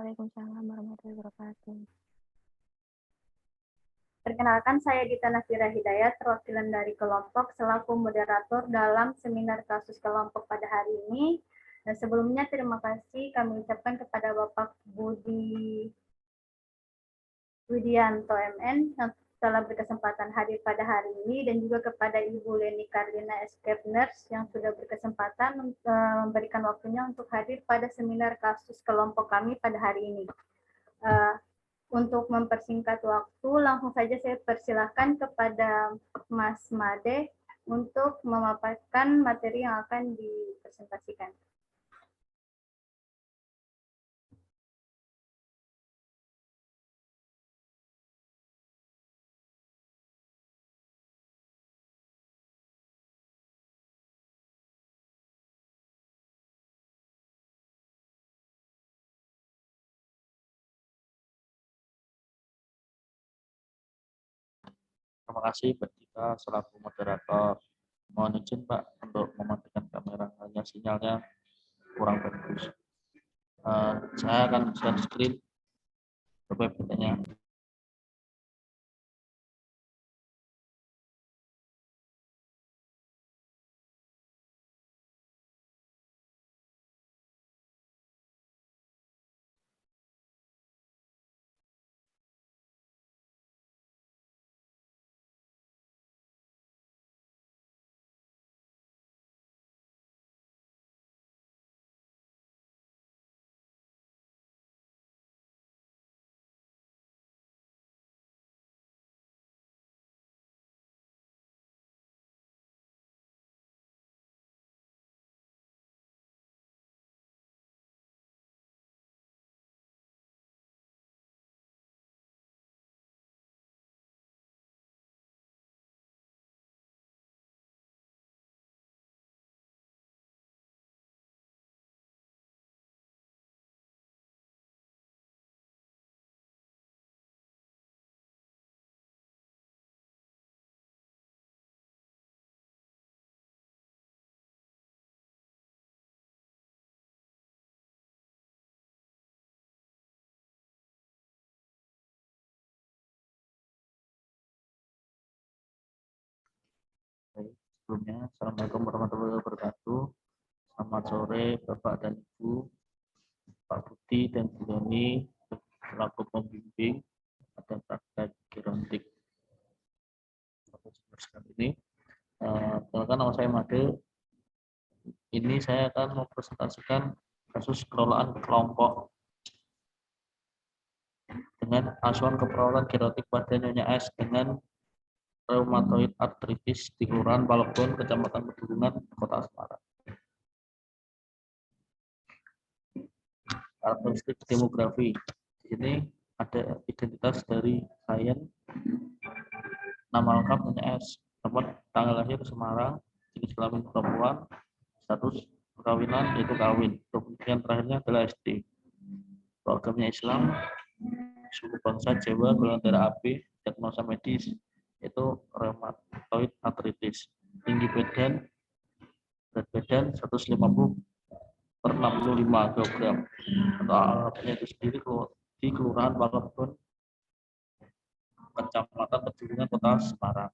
Waalaikumsalam warahmatullahi wabarakatuh. Perkenalkan, saya Dita Nafira Hidayat, perwakilan dari kelompok selaku moderator dalam seminar kasus kelompok pada hari ini. Dan sebelumnya terima kasih kami ucapkan kepada Bapak Budi Widianto MN yang telah berkesempatan hadir pada hari ini, dan juga kepada Ibu Leni Karlina Escape Nurse yang sudah berkesempatan memberikan waktunya untuk hadir pada seminar kasus kelompok kami pada hari ini. Untuk mempersingkat waktu, langsung saja saya persilahkan kepada Mas Made untuk memaparkan materi yang akan dipresentasikan. Terima kasih Mbak Dita selaku moderator. Mohon izin Pak untuk mematikan kamera, hanya sinyalnya kurang bagus. Saya akan share screen ke PPT-nya. Sebelumnya, Assalamualaikum warahmatullahi wabarakatuh. Selamat sore Bapak dan Ibu, Pak Budi dan Bu Leni selaku pembimbing pada praktek gerontik. Ini, perkenalkan nama saya Made. Ini saya akan mempresentasikan kasus kelolaan kelompok dengan asuhan keperawatan gerontik pada Nyonya S dengan rheumatoid arthritis di Kelurahan Palebon, Kecamatan Pedulungan, Kota Semarang. Karakteristik demografi. Di sini ada identitas dari klien, nama lengkap Nyonya S, tempat tanggal lahir Semarang, jenis kelamin perempuan, status perkawinan yaitu kawin, kemudian terakhirnya adalah SD. Agamanya Islam, suku bangsa Jawa, golongan darah AB, diagnosa medis yaitu rheumatoid arthritis. Tinggi badan, berat badan 150 per 65 kg. Untuk alamatnya itu sendiri di Kelurahan Palebon, Kecamatan Pedulungan, Kota Semarang.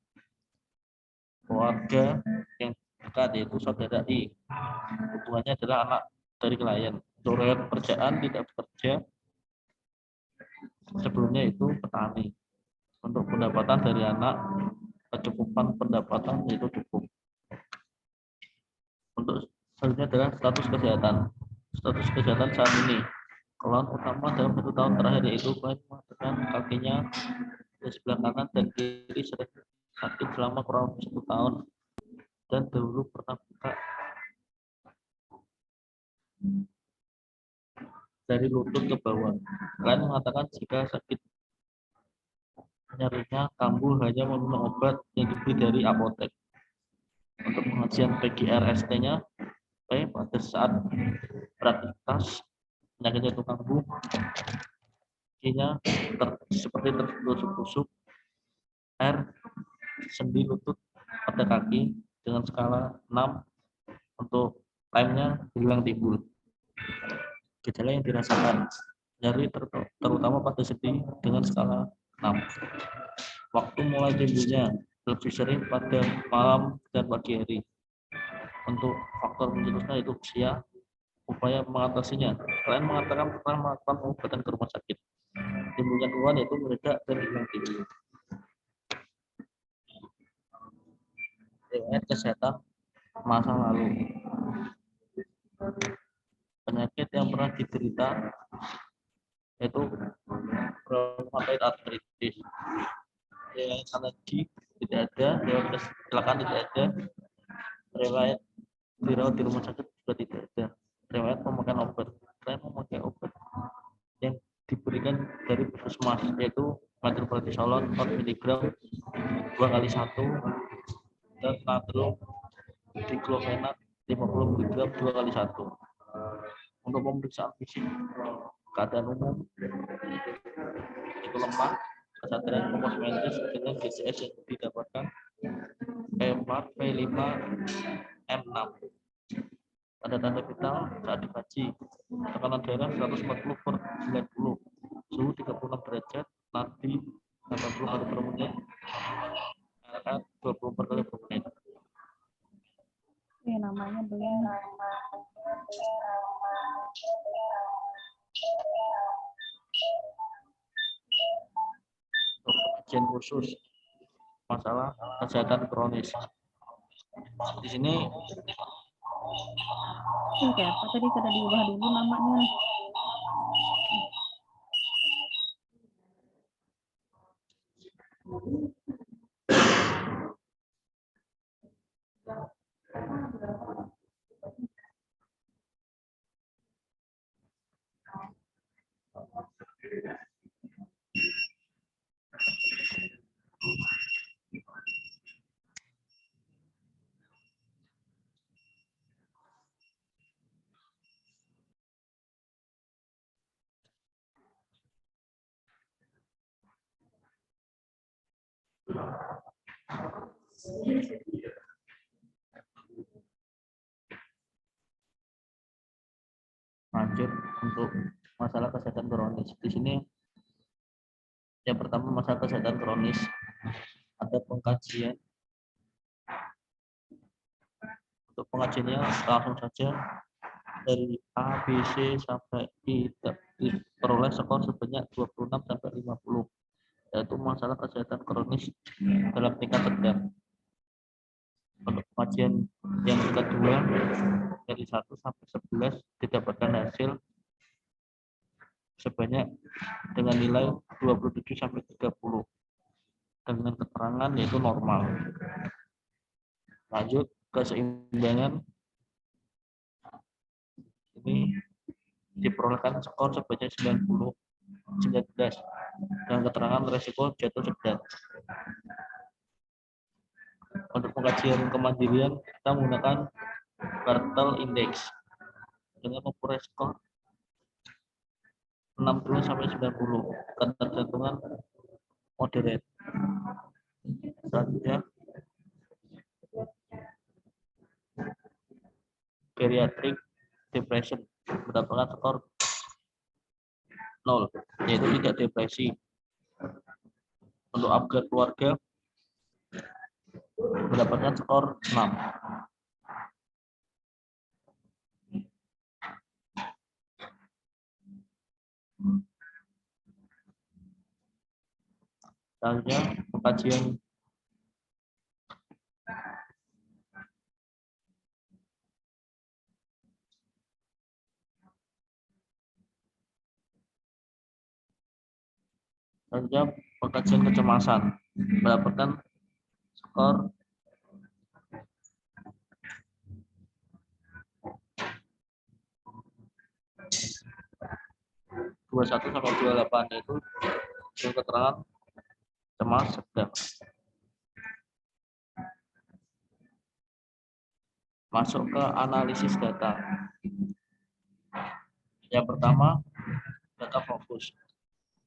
Keluarga yang dekat yaitu saudara I. Hubungannya adalah anak dari klien. Untuk riwayat pekerjaan tidak bekerja, sebelumnya itu petani. Untuk pendapatan dari anak, kecukupan pendapatan itu cukup. Untuk selanjutnya adalah status kesehatan. Status kesehatan saat ini, keluhan utama dalam 1 tahun terakhir yaitu dengan kakinya di sebelah kanan dan kiri sering sakit selama kurang lebih 1 tahun dan dahulu pernah buka dari lutut ke bawah. Klien mengatakan jika sakit nyerinya kambuh hanya meminum obat yang diberi dari apotek. Untuk pengajian PGRST-nya, pada saat beraktivitas penyakitnya itu kambuh, kakinya seperti tertusuk-tusuk, R sendi lutut pada kaki dengan skala 6 untuk time-nya hilang timbul. Gejala yang dirasakan nyeri terutama pada sendi dengan skala 6. Waktu mulai timbulnya lebih sering pada malam dan pagi hari. Untuk faktor pencetusnya itu usia, upaya mengatasinya. Selain mengatakan pernah melakukan pengobatan ke rumah sakit, timbulnya keluhan yaitu meledak dan hilang tinggi. Riwayat kesehatan masa lalu. Penyakit yang pernah diderita yaitu rheumatoid arthritis. Riwayat alergi tidak ada, riwayat kecelakaan tidak ada, riwayat dirawat di rumah sakit juga tidak ada, riwayat pemakaian obat. Selain memakai obat yang diberikan dari puskesmas yaitu metoprolol 4 mg 2 kali 1 dan natrium diklofenat 50 mg 2 kali 1. Untuk pemeriksaan fisik keadaan umum itu lemah, kesadaran psikosmotoris dengan GCS yang didapatkan P4, P5, M6. Tanda-tanda vital saat dikaji, tekanan darah 140/90, suhu 36 derajat, nadi 80 kali per menit, RR 24 kali per menit. Ini namanya belum. Untuk kajian khusus masalah kesehatan kronis. Di sini Kayak apa tadi sudah diubah dulu namanya. lanjut untuk masalah kesehatan kronis. Di sini yang pertama masalah kesehatan kronis, ada pengkajian. Untuk pengajiannya langsung saja dari A, B, C sampai I diperoleh skor sebanyak 26 sampai 50, yaitu masalah kesehatan kronis dalam tingkat sedang. Untuk pengajian yang kedua dari 1 sampai 11 didapatkan hasil sebanyak dengan nilai 27 sampai 30 dengan keterangan yaitu normal. Lanjut keseimbangan, ini diperolehkan skor sebanyak 19 dengan keterangan resiko jatuh sedang. Untuk pengkajian kemandirian kita menggunakan Bartel Index dengan memperoleh skor 60 sampai 90, ketergantungan moderate. Selanjutnya geriatric depression mendapatkan skor 0, yaitu tidak depresi. Untuk upgrade keluarga mendapatkan skor 6. Selanjutnya pengkajian kecemasan mendapatkan skor 21 sampai 28, yaitu keterangan cemas sedang. Masuk ke analisis data. Yang pertama, data fokus.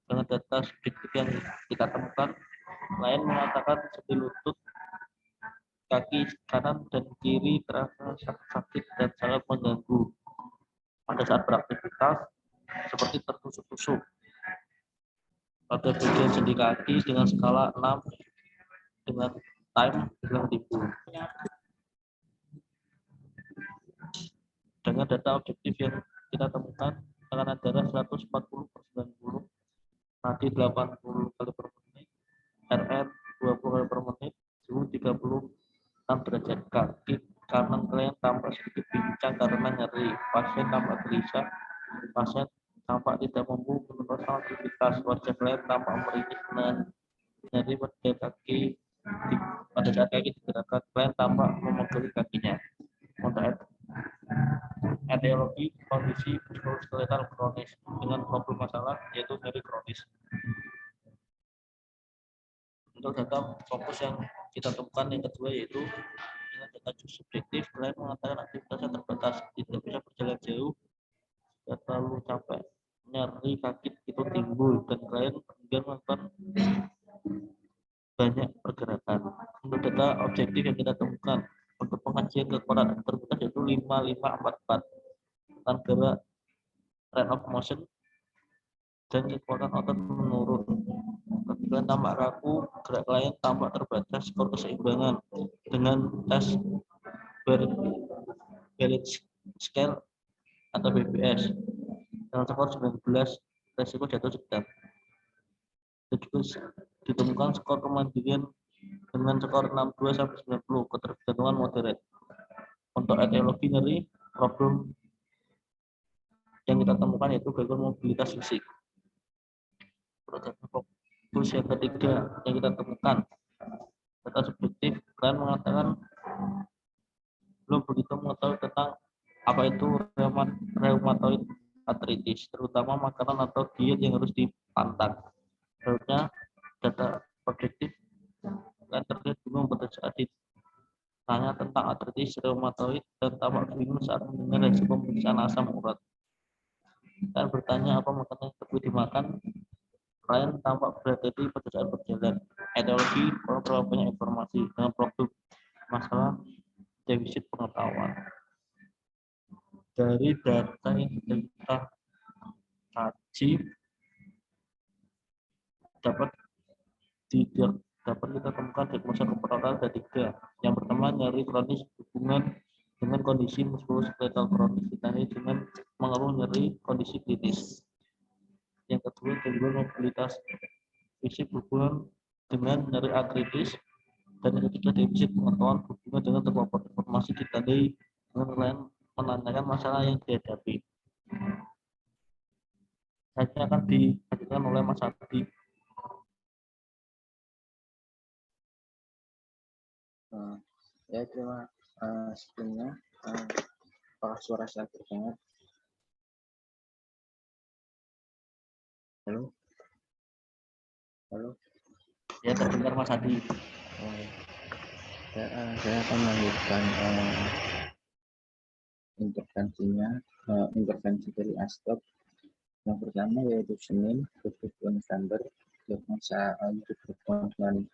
Dengan data subjektif yang kita temukan, klien mengatakan sendi lutut, kaki kanan dan kiri terasa sakit dan sangat mengganggu pada saat beraktivitas, seperti tertusuk-tusuk pada bagian sendi kaki dengan skala 6 dengan time bilang 1000. Dengan data objektif yang kita temukan, tekanan darah 140/90, nadi 80 kali per menit, RR 20 kali per menit, suhu 36 derajat. Kaki kanan klien tampak sedikit pincang karena nyeri. Pasien tampak gelisah. Pasien tampak tidak mampu menunjukkan aktivitas. Wajah klien tampak meringis dan nyeri pada kaki. Pada saat kaki digerakkan, klien tampak memegeli kakinya. Untuk etiologi kondisi muskuloskeletal kronis dengan problem masalah yaitu nyeri kronis. Untuk data fokus yang kita temukan yang kedua yaitu dengan data subjektif, klien mengatakan aktivitasnya terbatas, tidak bisa berjalan jauh, tidak terlalu capek, nyeri kaki itu timbul dan klien kemudian melakukan banyak pergerakan. Untuk data objektif yang kita temukan untuk pengajian kekuatan terbatas yaitu 5544 dan gerak range of motion dan kekuatan otot menurun. Kemudian tampak kaku, gerak klien tampak terbatas, skor keseimbangan dengan tes balance scale atau BBS dengan skor 19, resiko jatuh sedang. Dan juga ditemukan skor kemandirian dengan skor 62 sampai 90, ketergantungan moderat. Untuk etiologi nyeri, problem yang kita temukan yaitu gangguan mobilitas fisik. Fokus yang ketiga yang kita temukan data subjektif, klien mengatakan belum begitu mengetahui tentang apa itu rheumatoid arthritis, terutama makanan atau diet yang harus dipantang. Selanjutnya data objektif, klien terlihat bingung pada saat ditanya tentang artritis rheumatoid dan tampak bingung saat mendengar hasil pemeriksaan asam urat. Dan bertanya apa makanan yang perlu dimakan. Klien tampak berhati-hati pada saat berjalan. Etiologi, terlalu banyak informasi dengan problem masalah defisit pengetahuan. Dari data yang kita kaji dapat kita temukan diagnosa keperawatan ada 3. Yang pertama, nyeri kronis hubungan dengan kondisi muskuloskeletal kronis, ditandai dengan mengeluh nyeri kondisi kritis. Yang kedua, gangguan mobilitas fisik hubungan dengan nyeri artritis. Dan yang ketiga, defisit pengetahuan hubungan dengan terpapar informasi ditandai dengan klien menanyakan masalah yang dihadapi. Selanjutnya akan dilanjutkan oleh Mas Adi. Ya, terima sebelumnya. Apakah suara saya terdengar? Halo? Halo? Ya, terdengar Mas Adi. Saya akan melanjutkan intervensi dari ASTOP. Yang pertama yaitu Senin 22 November, diagnosa dengan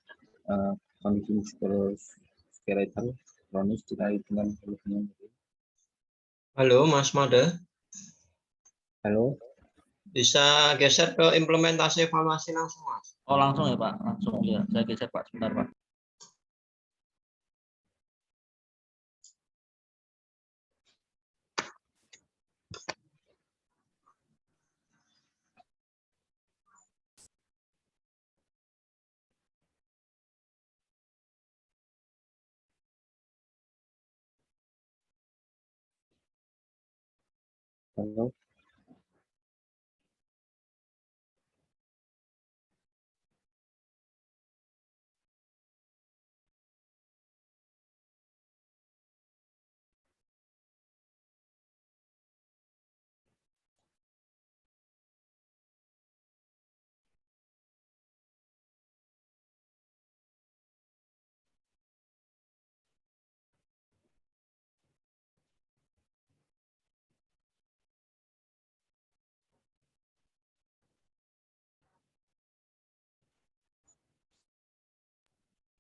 kondisi muskuloskeletal kronis dikait dengan nyeri. Halo Mas Made, Halo? bisa geser ke implementasi evaluasi langsung Mas? Oh, langsung ya Pak, langsung ya. Saya geser Pak, sebentar Pak. Halo?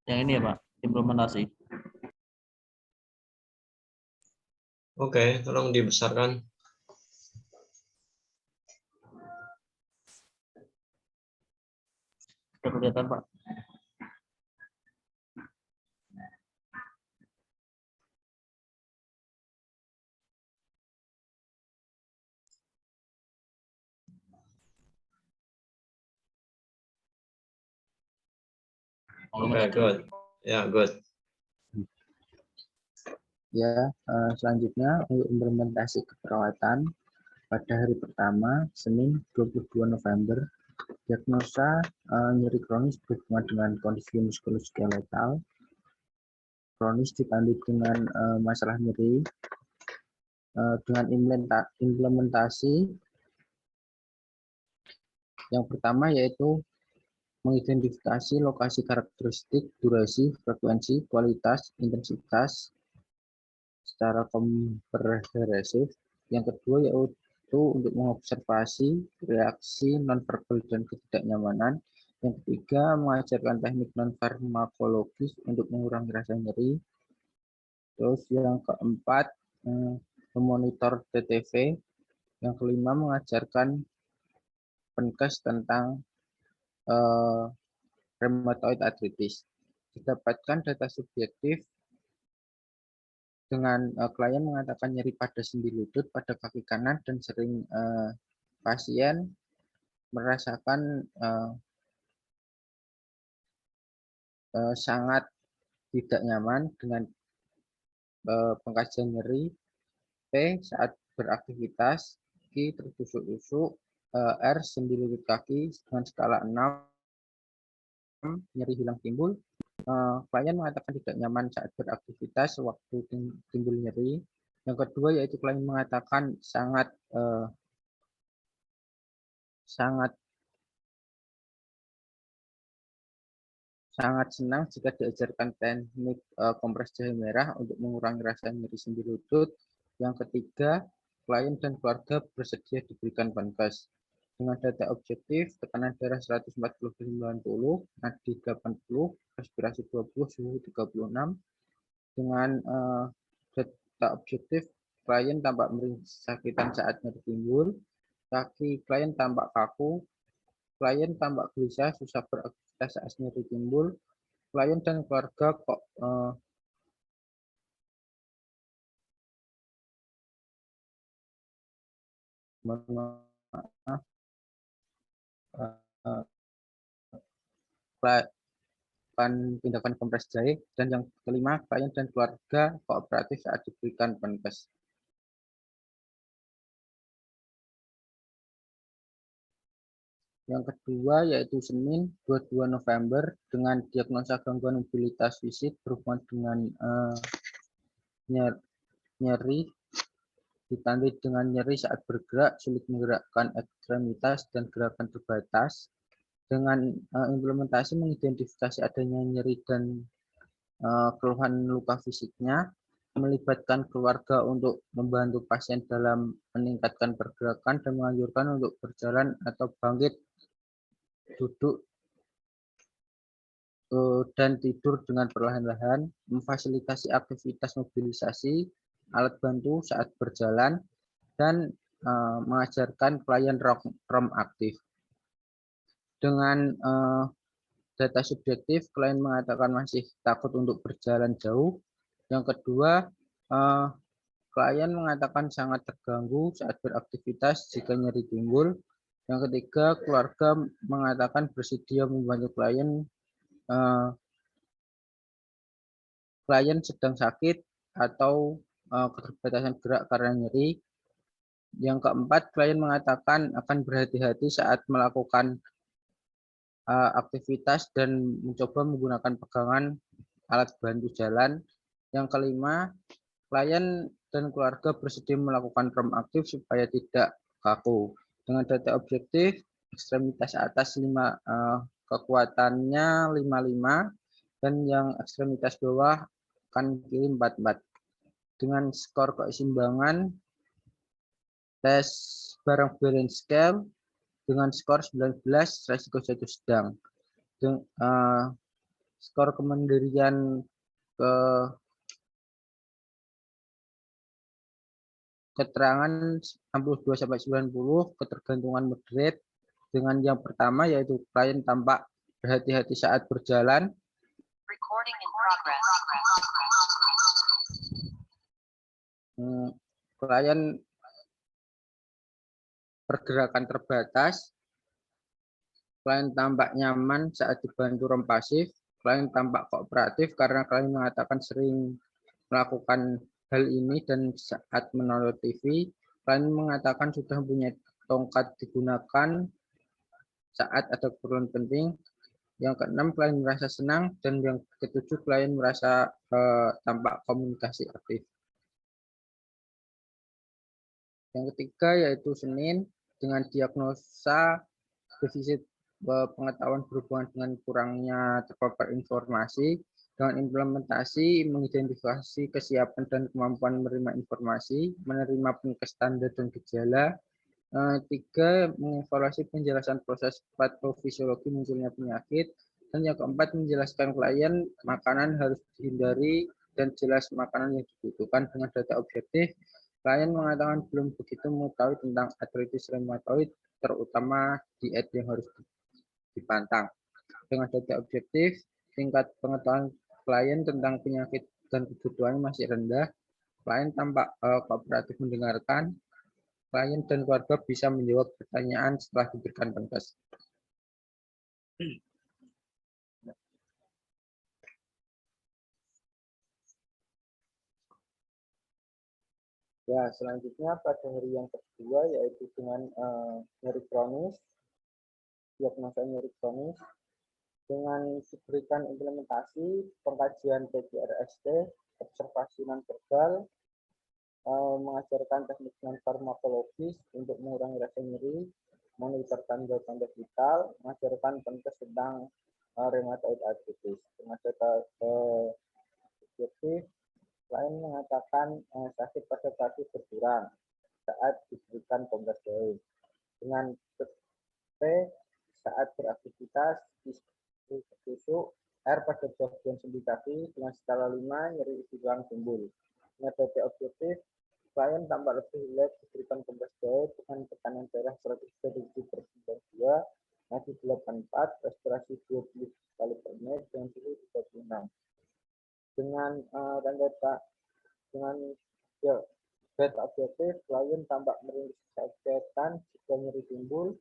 Yang ini ya Pak, implementasi. Oke, tolong dibesarkan. Sudah kelihatan, Pak? Oke, good. Ya, good. Ya, selanjutnya untuk implementasi keperawatan pada hari pertama, Senin 22 November, diagnosa nyeri kronis berhubungan dengan kondisi muskuloskeletal, kronis ditandai dengan masalah nyeri, dengan implementasi yang pertama yaitu mengidentifikasi lokasi karakteristik, durasi, frekuensi, kualitas, intensitas secara komprehensif. Yang kedua yaitu untuk mengobservasi reaksi nonverbal dan ketidaknyamanan. Yang ketiga, mengajarkan teknik non-farmakologis untuk mengurangi rasa nyeri. Terus yang keempat, memonitor TTV. Yang kelima, mengajarkan penkes tentang rheumatoid arthritis. Didapatkan data subjektif dengan klien mengatakan nyeri pada sendi lutut pada kaki kanan dan sering pasien merasakan sangat tidak nyaman dengan pengkajian nyeri. P saat beraktivitas, Q tertusuk-tusuk, R sendi lutut kaki dengan skala 6, nyeri hilang timbul. Klien mengatakan tidak nyaman saat beraktivitas waktu timbul nyeri. Yang kedua yaitu klien mengatakan sangat senang jika diajarkan teknik kompres jahe merah untuk mengurangi rasa nyeri sendi lutut. Yang ketiga, klien dan keluarga bersedia diberikan pankes. Dengan data objektif, tekanan darah 140/90, nadi 80, respirasi 20, suhu 36. Dengan data objektif, klien tampak sakitan saat nyeri timbul, kaki klien tampak kaku, klien tampak gelisah, susah beraktivitas saat nyeri timbul, klien dan keluarga kok tindakan kompres jahe. Dan yang kelima, klien dan keluarga kooperatif saat diberikan pankes. Yang kedua yaitu Senin 22 November dengan diagnosa gangguan mobilitas fisik berhubungan dengan nyeri ditandai dengan nyeri saat bergerak, sulit menggerakkan ekstremitas dan gerakan terbatas. Dengan implementasi mengidentifikasi adanya nyeri dan keluhan luka fisiknya, melibatkan keluarga untuk membantu pasien dalam meningkatkan pergerakan dan menganjurkan untuk berjalan atau bangkit, duduk dan tidur dengan perlahan-lahan, memfasilitasi aktivitas mobilisasi, alat bantu saat berjalan, dan mengajarkan klien ROM aktif. Dengan data subjektif, klien mengatakan masih takut untuk berjalan jauh. Yang kedua, klien mengatakan sangat terganggu saat beraktivitas jika nyeri timbul. Yang ketiga, keluarga mengatakan bersedia membantu klien. Klien sedang sakit atau keterbatasan gerak karena nyeri. Yang keempat, klien mengatakan akan berhati-hati saat melakukan aktivitas dan mencoba menggunakan pegangan alat bantu jalan. Yang kelima, klien dan keluarga bersedia melakukan ROM aktif supaya tidak kaku. Dengan data objektif, ekstremitas atas kekuatannya 55 dan yang ekstremitas bawah kan kiri 44. Dengan skor keseimbangan tes bareng balance scale dengan skor 19, resiko jatuh sedang. Skor kemandirian keterangan 62-90, ketergantungan moderate. Dengan yang pertama yaitu klien tampak berhati-hati saat berjalan. Klien pergerakan terbatas, klien tampak nyaman saat dibantu rem pasif, klien tampak kooperatif karena klien mengatakan sering melakukan hal ini dan saat menonton TV, klien mengatakan sudah punya tongkat digunakan saat ada keperluan penting. Yang keenam, klien merasa senang, dan yang ketujuh, klien merasa tampak komunikasi aktif. Yang ketiga yaitu Senin, dengan diagnosa defisit pengetahuan berhubungan dengan kurangnya terpapar informasi, dengan implementasi mengidentifikasi kesiapan dan kemampuan menerima informasi, menerima penyakit standar dan gejala. Tiga, mengevaluasi penjelasan proses patofisiologi munculnya penyakit. Dan yang keempat, menjelaskan klien makanan harus dihindari dan jelas makanan yang dibutuhkan dengan data objektif. Klien mengatakan belum begitu mengetahui tentang artritis reumatoid, terutama diet yang harus dipantang. Dengan data objektif, tingkat pengetahuan klien tentang penyakit dan kebutuhannya masih rendah. Klien tampak kooperatif mendengarkan. Klien dan keluarga bisa menjawab pertanyaan setelah diberikan penkes. Ya, selanjutnya pada hari yang kedua yaitu dengan nyeri kronis, diagnosa nyeri kronis, dengan diberikan implementasi pengkajian PGRST, observasi non-verbal, mengajarkan teknik non-farmakologis untuk mengurangi rasa nyeri, monitor tanda-tanda vital, mengajarkan penkes tentang rheumatoid arthritis. Dengan data objektif, klien mengatakan sakit pada kaki berkurang saat diberikan kompres jahe. Dengan P, saat beraktivitas tusuk air pada bagian sendi kaki dengan skala 5, nyeri isi tulang timbul. Dengan data objektif, klien tampak lebih rileks diberikan kompres jahe dengan tekanan darah 137/92, nadi 84, respirasi 20 kali per menit dengan suhu 36. Dengan data objektif, klien tampak merinding sakitan jika nyeri timbul,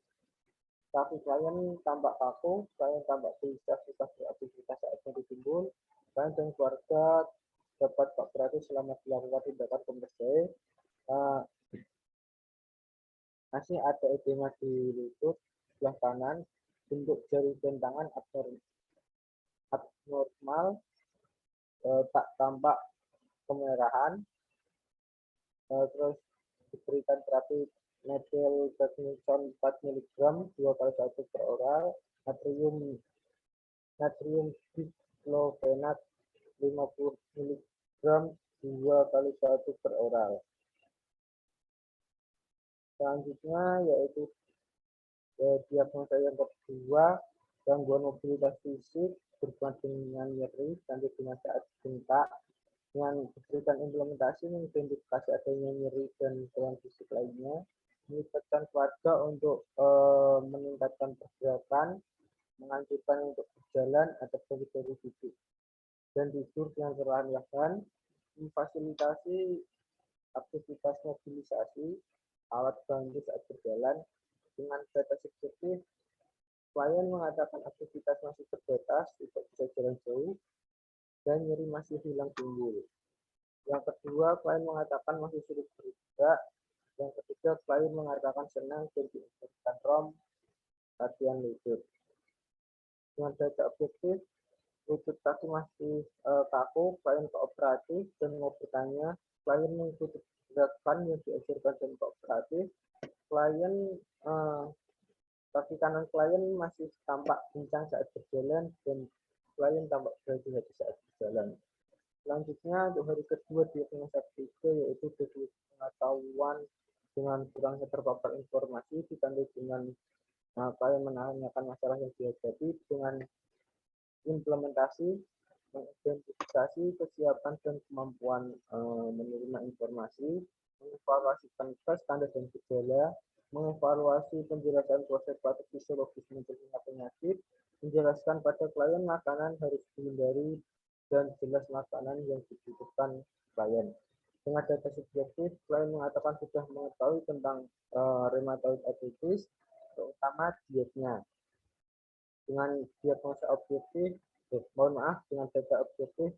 kaki klien tampak kaku, klien tampak bisa beraktivitas saat nyeri timbul, klien dan keluarga dapat kooperatif selama dilakukan tindakan kompres jahe. Masih ada edema di lutut sebelah kanan, bentuk jari dan tangan abnormal, tak tampak kemerahan, terus diberikan terapi methylprednisolone 4 mg 2 kali 1 per oral, natrium diclofenac 50 mg 2 kali 1 per oral. Selanjutnya yaitu diagnosa yang kedua, gangguan mobilitas fisik berhubungan dengan nyeri sampai dengan saat bengkak. Dengan diberikan implementasi mengidentifikasi adanya nyeri dan keluhan fisik lainnya, melibatkan keluarga untuk meningkatkan pergerakan, menganjurkan untuk berjalan atau berdiri duduk dan tidur dengan perlahan-lahan, memfasilitasi aktivitas mobilisasi alat bantu saat berjalan. Dengan data subjektif, klien mengatakan aktivitas masih terbatas, tidak bisa jalan jauh, dan nyeri masih hilang timbul. Yang kedua, klien mengatakan masih sulit bergerak. Yang ketiga, klien mengatakan senang dan diinstruksikan ROM latihan lutut. Dengan data objektif, lutut kaki masih kaku, klien kooperatif dan mau bertanya, klien mengikuti gerakan yang diajarkan dan kooperatif. Klien kaki kanan klien masih tampak kencang saat berjalan dan klien tampak berhati-hati saat berjalan. Selanjutnya untuk hari kedua diagnosa ketiga yaitu defisit pengetahuan dengan kurangnya terpapar informasi ditandai dengan klien menanyakan masalah yang dihadapi dengan implementasi mengidentifikasi kesiapan dan kemampuan menerima informasi, mengevaluasi penkes tanda dan gejala, mengevaluasi penjelasan proses patofisiologis munculnya penyakit, Menjelaskan pada klien makanan harus dihindari dan jelas makanan yang dibutuhkan klien. Dengan data subjektif, klien mengatakan sudah mengetahui tentang rheumatoid arthritis, terutama dietnya. Dengan diagnosa objektif, dengan data objektif,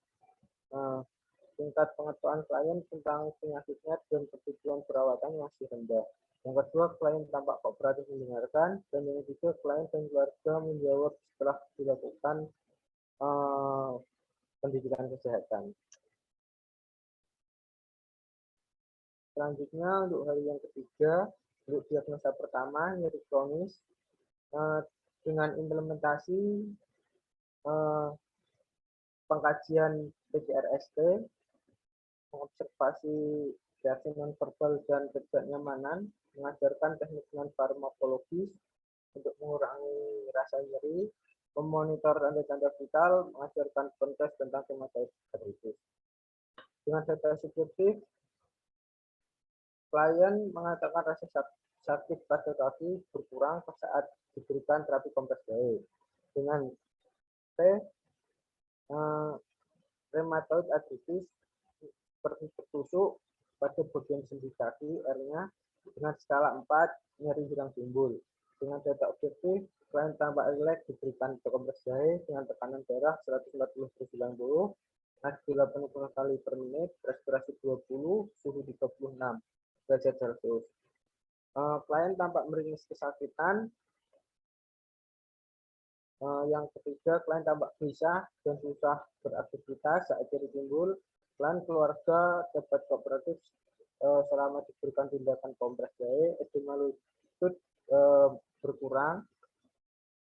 tingkat pengetahuan klien tentang penyakitnya dan kebutuhan perawatan masih rendah. Yang kedua, klien tampak kooperatif mendengarkan, dan yang ketiga, klien dan keluarga menjawab setelah dilakukan pendidikan kesehatan. Selanjutnya, untuk hal yang ketiga, untuk diagnosa pertama, nyeri kronis, dengan implementasi pengkajian PCRST, mengobservasi reaksi nonverbal dan ketidaknyamanan, mengajarkan teknik non-farmakologis untuk mengurangi rasa nyeri, memonitor tanda-tanda vital, mengajarkan kontes tentang rheumatoid arthritis. Dengan data subjektif, klien mengatakan rasa sakit pada kaki berkurang saat diberikan terapi kompres jahe. Dengan rheumatoid arthritis seperti bertusuk pada bagian sendi kaki, R-nya dengan skala 4, nyeri hilang timbul. Dengan data objektif, klien tampak rileks diberikan kompres jahe dengan tekanan darah 140/90, nadi 80 kali per menit, respirasi 20, suhu 36 derajat Celcius. Klien tampak meringis kesakitan. Yang ketiga, klien tampak gelisah dan susah beraktivitas saat nyeri timbul. Klien keluarga dapat kooperatif selama diberikan tindakan kompres jahe. Edema lutut berkurang.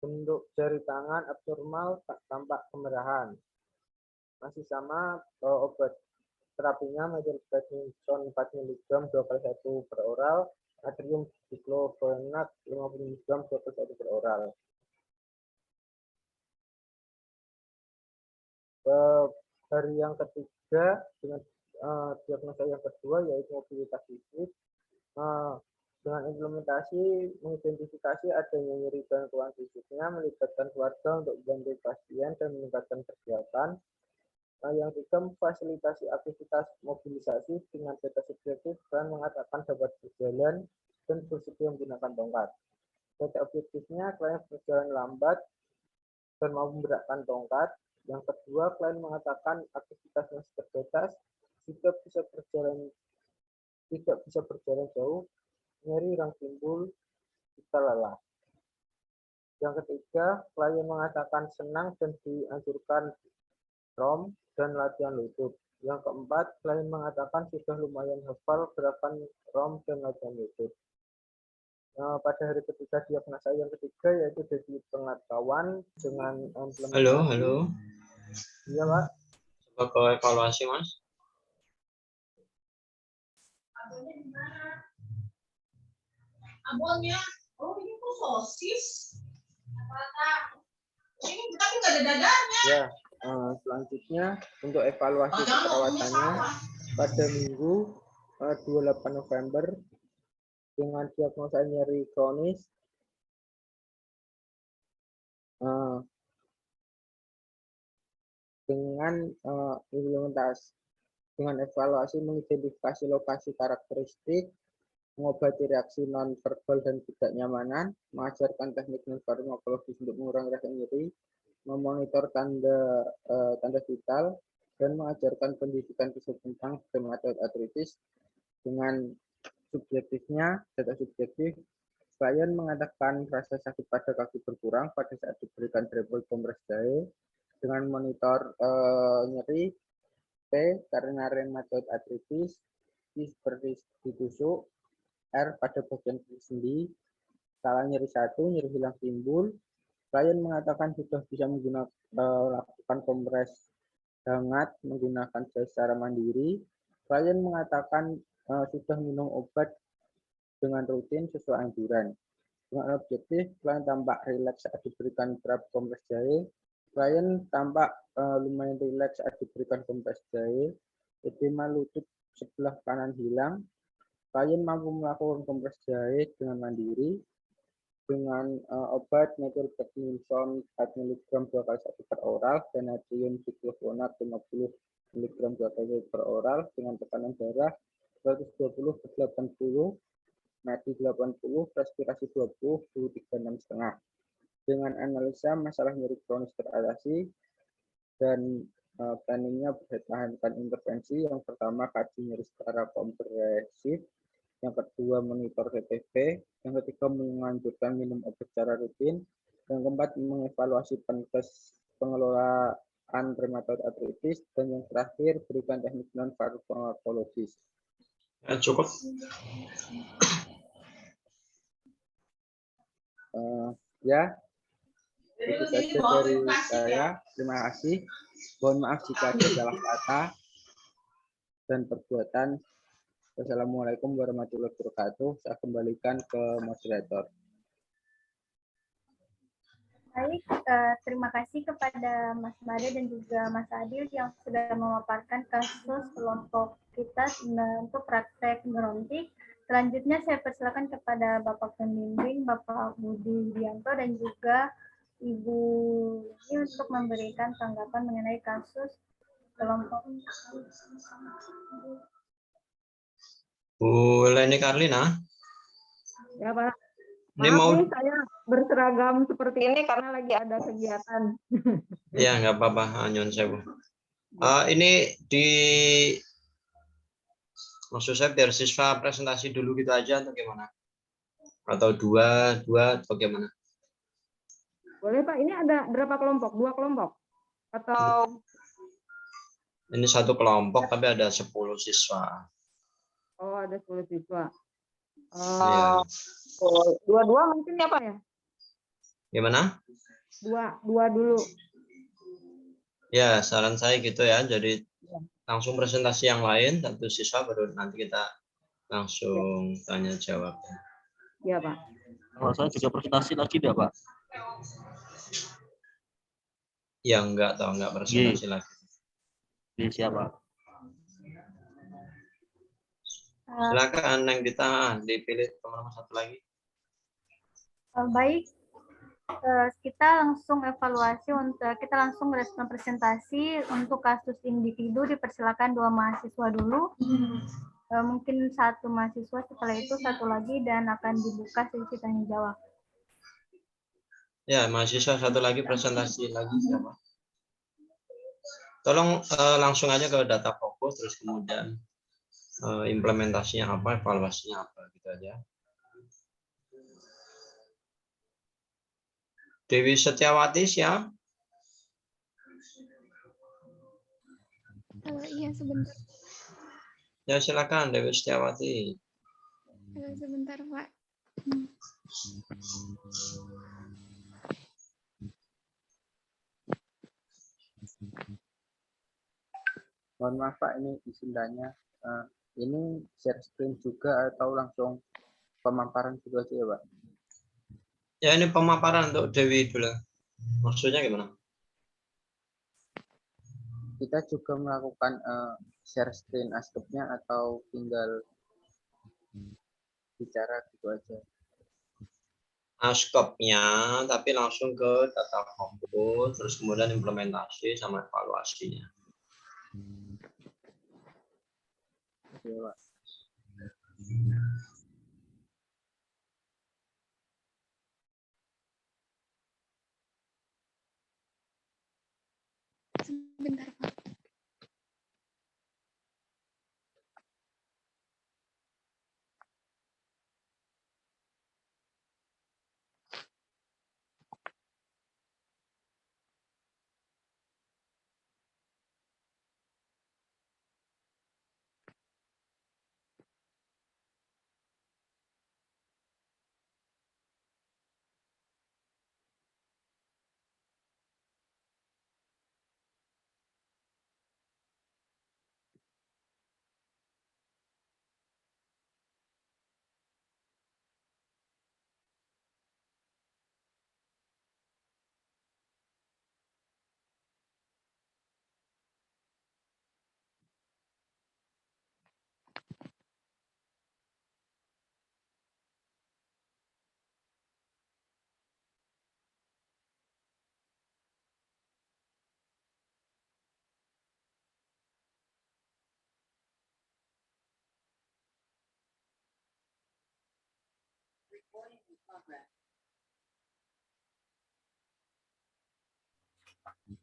Bentuk jari tangan abnormal, tampak kemerahan. Masih sama, obat terapinya metronidazole 4 mg 2 kali 1 per oral, natrium diclofenac 50 mg 2 kali 1 per oral. Hari yang ketiga, dengan diagnosa yang kedua yaitu mobilitas fisik, dengan implementasi mengidentifikasi adanya nyeri dan keluhan fisiknya, melibatkan keluarga untuk membantu pasien dan meningkatkan persiapan. Yang ketiga, memfasilitasi aktivitas mobilisasi dengan data subjektif dan mengatakan dapat berjalan dan bersedia menggunakan tongkat. Data objektifnya, klien berjalan lambat dan mau menggerakkan tongkat. Yang kedua, klien mengatakan aktivitas masih terbatas, tidak bisa berjalan jauh, nyeri yang timbul jika lelah. Yang ketiga, klien mengatakan senang dan dianjurkan ROM dan latihan lutut. Yang keempat, klien mengatakan sudah lumayan hafal gerakan ROM dan latihan lutut. Pada hari ketiga diagnosa yang ketiga yaitu jadi pengetahuan dengan implementasi. Halo. Iya, Pak. Coba evaluasi, Mas. Abonnya, ini kok sosis? Ini tapi nggak ada dadanya. Ya, selanjutnya untuk evaluasi perawatannya pada Minggu 28 November dengan diagnosa nyeri kronis, dengan implementasi dengan evaluasi mengidentifikasi lokasi karakteristik, mengobati reaksi non-verbal dan ketidaknyamanan, mengajarkan teknik non-farmakologis untuk mengurangi rasa nyeri, memonitor tanda vital, dan mengajarkan pendidikan tentang rheumatoid arthritis. Dengan subjektifnya, data subjektif, klien mengatakan rasa sakit pada kaki berkurang pada saat diberikan terapi kompres jahe. Dengan monitor nyeri P karena rheumatoid arthritis, I seperti ditusuk, R pada bagian sendi, skala nyeri 1, nyeri hilang timbul. Klien mengatakan sudah bisa lakukan kompres hangat menggunakan jahe secara mandiri. Klien mengatakan sudah minum obat dengan rutin sesuai anjuran. Dengan objektif, klien tampak rileks saat diberikan terapi kompres jahe. Klien tampak lumayan rileks saat diberikan kompres jahe. Edema lutut sebelah kanan hilang. Klien mampu melakukan kompres jahe dengan mandiri. dengan obat metronidazole 4 mg 2 kali 1 per oral dan natrium diklofenat 50 mg 2 kali per oral dengan tekanan darah 120 ke 80, nadi 80, respirasi 20, suhu 36,5. Dengan analisa masalah nyeri kronis teratasi dan planningnya bertahankan intervensi. Yang pertama, kaji nyeri secara komprehensif. Yang kedua, monitor TTP. Yang ketiga, menganjurkan minum obat secara rutin. Yang keempat, mengevaluasi pengelolaan rheumatoid arthritis. Dan yang terakhir, berikan teknik non farmakologis. Cukup. Ya, itu saja dari saya. Terima kasih. Mohon maaf jika ada salah kata dan perbuatan. Wassalamualaikum warahmatullahi wabarakatuh. Saya kembalikan ke moderator. Baik, terima kasih kepada Mas Made dan juga Mas Adil yang sudah memaparkan kasus kelompok kita untuk praktek neurontik. Selanjutnya saya persilakan kepada Bapak Pembimbing, Bapak Budi Widianto dan juga Ibu ini untuk memberikan tanggapan mengenai kasus kelompok. Bu Leni Karlina. Ya Pak. Ini Maaf mau nih saya berseragam seperti ini karena lagi ada kegiatan. ya nggak apa-apa, Nyon Sewu. Ini maksud saya biar siswa presentasi dulu gitu aja atau gimana? Atau dua atau gimana? Boleh Pak, ini ada berapa kelompok? 2 kelompok? Atau Ini satu kelompok tapi ada 10 siswa. oh ada 10 siswa. Ya. Dua mungkin ya Pak ya? Gimana? Dua dulu. Ya, saran saya gitu ya. Jadi langsung presentasi yang lain, satu siswa baru nanti kita langsung tanya jawab. Iya Pak. Kalau saya juga presentasi lagi deh, Pak. Ya enggak presentasi lagi. Oke, siapa? Silakan yang di tengah dipilih teman-teman satu lagi. Baik, kita langsung evaluasi untuk kita langsung respon presentasi untuk kasus individu. Dipersilakan 2 mahasiswa dulu, mungkin 1 mahasiswa, setelah itu 1 lagi dan akan dibuka sesi tanya jawab. Ya, mahasiswa 1 lagi presentasi lagi siapa? Tolong langsung aja ke data fokus terus kemudian implementasinya apa, evaluasinya apa gitu aja. Dewi Setiawati siap? Iya sebentar. Ya silakan Dewi Setiawati. Sebentar Pak. Mohon maaf Pak, ini istilahnya ini share screen juga atau langsung pemaparan juga sih ya Pak? Ya ini pemaparan untuk Dewi dulu. Maksudnya gimana? Kita juga melakukan share screen askepnya atau tinggal bicara gitu aja? Askopnya, tapi langsung ke data fokus, terus kemudian implementasi sama evaluasinya. Ya Pak. Sebentar Pak.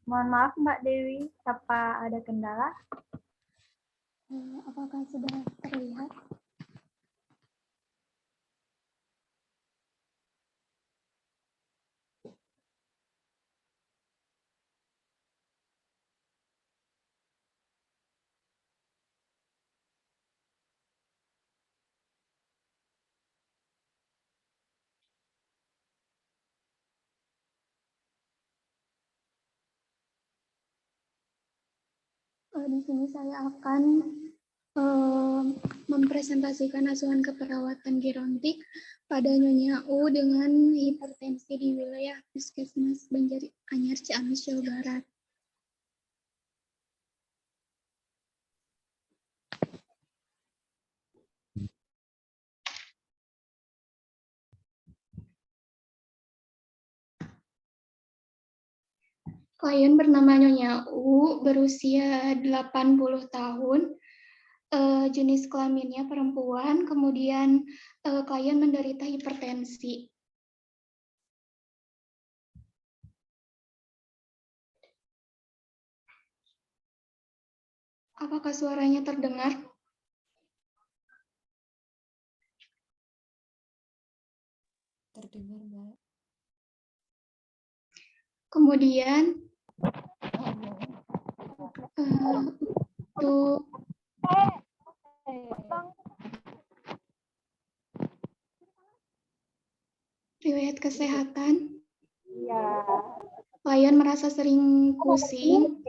Mohon maaf Mbak Dewi, apa ada kendala? Apakah sudah terlihat? Di sini saya akan mempresentasikan asuhan keperawatan gerontik pada Nyonya U dengan hipertensi di wilayah Puskesmas Banjaranyar Ciamis, Jawa Barat. Klien bernama Nyonya U, berusia 80 tahun, jenis kelaminnya perempuan, kemudian klien menderita hipertensi. Apakah suaranya terdengar? Terdengar, Mbak. Kemudian untuk riwayat kesehatan, klien merasa sering pusing,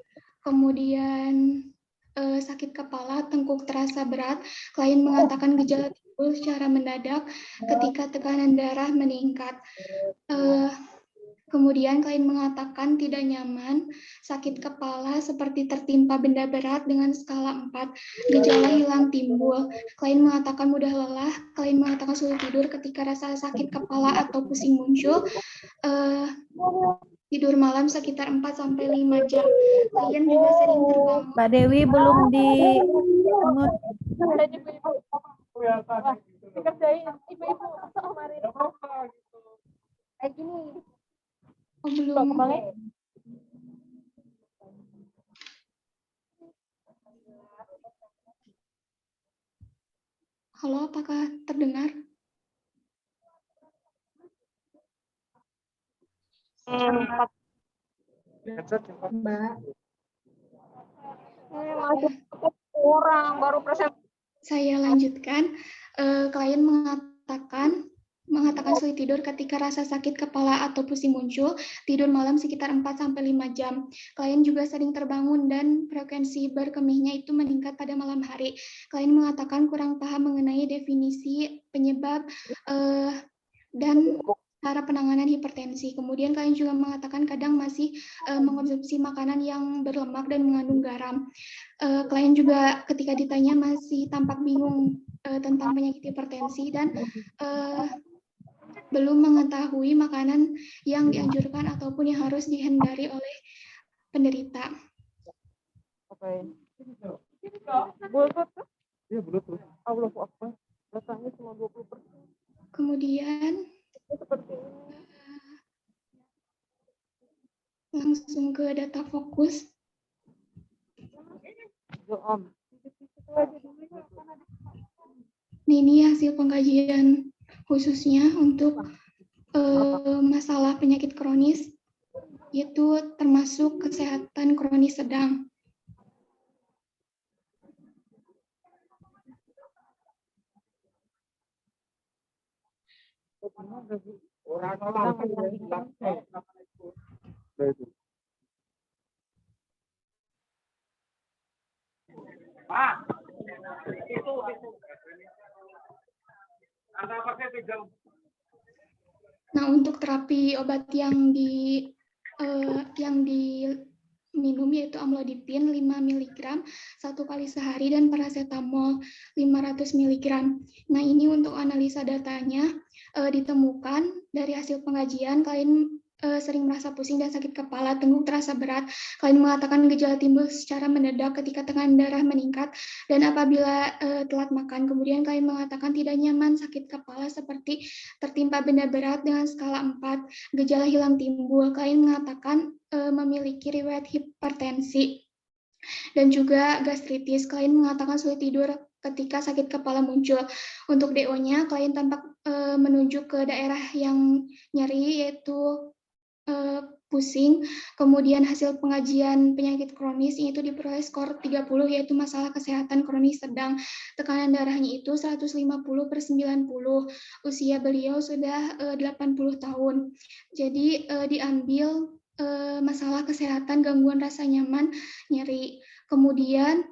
kemudian sakit kepala, tengkuk terasa berat. Klien mengatakan gejala timbul secara mendadak ketika tekanan darah meningkat. Kemudian klien mengatakan tidak nyaman, sakit kepala seperti tertimpa benda berat dengan skala 4, gejala hilang timbul. Klien mengatakan mudah lelah, klien mengatakan sulit tidur ketika rasa sakit kepala atau pusing muncul. Tidur malam sekitar 4-5 jam. Klien juga sering terbangun. Mbak Dewi belum di Oh, belum. Halo, apakah terdengar? Saya lanjutkan. Klien mengatakan sulit tidur ketika rasa sakit kepala atau pusing muncul, tidur malam sekitar 4-5 jam. Klien juga sering terbangun dan frekuensi berkemihnya itu meningkat pada malam hari. Klien mengatakan kurang paham mengenai definisi penyebab dan cara penanganan hipertensi. Kemudian klien juga mengatakan kadang masih mengonsumsi makanan yang berlemak dan mengandung garam. Klien juga ketika ditanya masih tampak bingung tentang penyakit hipertensi dan belum mengetahui makanan yang dianjurkan ataupun yang harus dihindari oleh penderita. Kemudian langsung ke data fokus. Ini hasil pengkajian khususnya untuk masalah penyakit kronis, yaitu termasuk kesehatan kronis sedang. Nah, untuk terapi obat yang diminum yaitu amlodipin 5 mg 1 kali sehari dan paracetamol 500 mg. Nah, ini untuk analisa datanya ditemukan dari hasil pengajian klien sering merasa pusing dan sakit kepala, tenggung terasa berat. Klien mengatakan gejala timbul secara mendadak ketika tekanan darah meningkat dan apabila telat makan. Kemudian klien mengatakan tidak nyaman, sakit kepala seperti tertimpa benda berat dengan skala 4. Gejala hilang timbul. Klien mengatakan memiliki riwayat hipertensi dan juga gastritis. Klien mengatakan sulit tidur ketika sakit kepala muncul. Untuk DO-nya, klien tampak menunjuk ke daerah yang nyeri, yaitu pusing. Kemudian hasil pengajian penyakit kronis itu diperoleh skor 30, yaitu masalah kesehatan kronis sedang. Tekanan darahnya itu 150/90. Usia beliau sudah 80 tahun. Jadi diambil masalah kesehatan, gangguan rasa nyaman, nyeri. Kemudian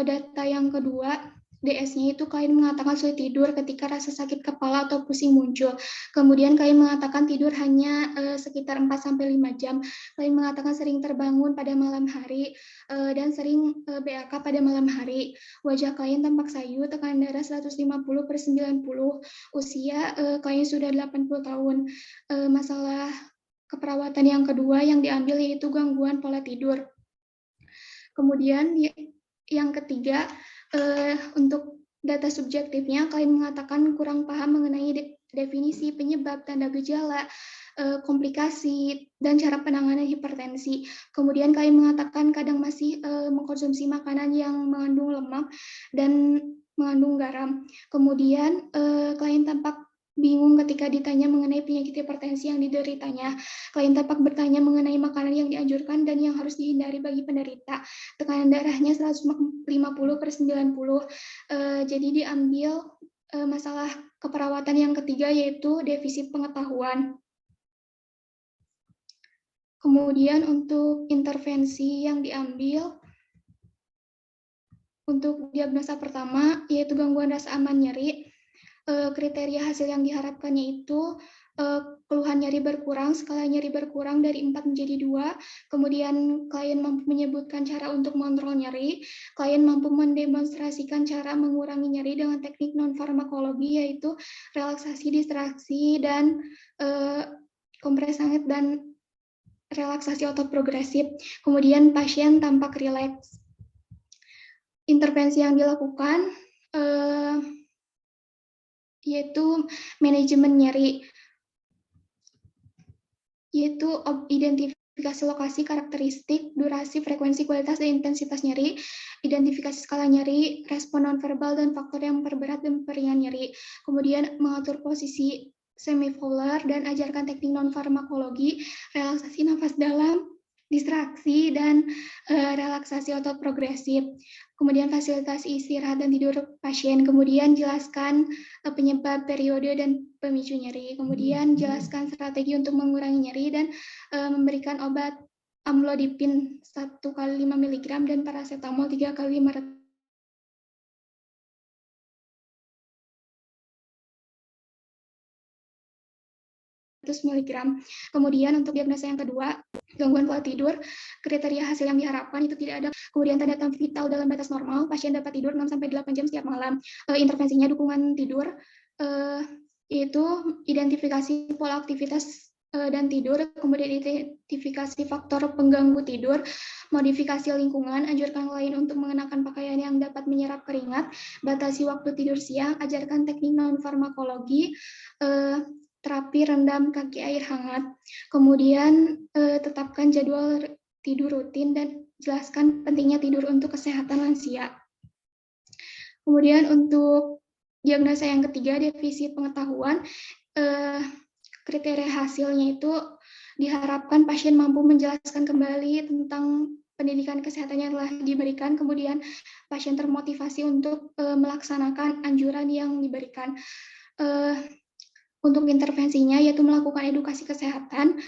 data yang kedua, DS-nya itu klien mengatakan sulit tidur ketika rasa sakit kepala atau pusing muncul. Kemudian klien mengatakan tidur hanya sekitar 4-5 jam. Klien mengatakan sering terbangun pada malam hari dan sering BAK pada malam hari. Wajah klien tampak sayu, tekanan darah 150/90. Usia klien sudah 80 tahun. Masalah keperawatan yang kedua yang diambil yaitu gangguan pola tidur. Kemudian yang ketiga, untuk data subjektifnya, klien mengatakan kurang paham mengenai definisi, penyebab, tanda gejala, komplikasi, dan cara penanganan hipertensi. Kemudian klien mengatakan kadang masih mengkonsumsi makanan yang mengandung lemak dan mengandung garam. Kemudian klien tampak bingung ketika ditanya mengenai penyakit hipertensi yang dideritanya. Klien tampak bertanya mengenai makanan yang dianjurkan dan yang harus dihindari bagi penderita. Tekanan darahnya 150/90. Jadi diambil masalah keperawatan yang ketiga yaitu defisit pengetahuan. Kemudian untuk intervensi yang diambil untuk diagnosa pertama yaitu gangguan rasa aman nyeri. Kriteria hasil yang diharapkannya itu keluhan nyeri berkurang, skala nyeri berkurang dari 4 menjadi 2, kemudian klien mampu menyebutkan cara untuk mengontrol nyeri, klien mampu mendemonstrasikan cara mengurangi nyeri dengan teknik non-farmakologi yaitu relaksasi, distraksi, dan kompres hangat dan relaksasi otot progresif. Kemudian pasien tampak rileks. Intervensi yang dilakukan yaitu manajemen nyeri, yaitu identifikasi lokasi, karakteristik, durasi, frekuensi, kualitas, dan intensitas nyeri, identifikasi skala nyeri, respon nonverbal, dan faktor yang memperberat dan memperingan nyeri. Kemudian mengatur posisi semipolar dan ajarkan teknik non-farmakologi, relaksasi nafas dalam, distraksi, dan relaksasi otot progresif. Kemudian fasilitasi istirahat dan tidur pasien. Kemudian jelaskan penyebab, periode, dan pemicu nyeri. Kemudian jelaskan strategi untuk mengurangi nyeri dan memberikan obat amlodipin 1 kali 5 mg dan paracetamol 3 kali 500 mg. Kemudian untuk diagnosa yang kedua, gangguan pola tidur, kriteria hasil yang diharapkan itu tidak ada. Kemudian tanda-tanda vital dalam batas normal, pasien dapat tidur 6-8 jam setiap malam. Intervensinya dukungan tidur, yaitu identifikasi pola aktivitas dan tidur, kemudian identifikasi faktor pengganggu tidur, modifikasi lingkungan, anjurkan klien untuk mengenakan pakaian yang dapat menyerap keringat, batasi waktu tidur siang, ajarkan teknik non-farmakologi, terapi rendam kaki air hangat. Kemudian tetapkan jadwal tidur rutin dan jelaskan pentingnya tidur untuk kesehatan lansia. Kemudian untuk diagnosa yang ketiga, defisit pengetahuan, kriteria hasilnya itu diharapkan pasien mampu menjelaskan kembali tentang pendidikan kesehatan yang telah diberikan, kemudian pasien termotivasi untuk melaksanakan anjuran yang diberikan. Untuk intervensinya yaitu melakukan edukasi kesehatan,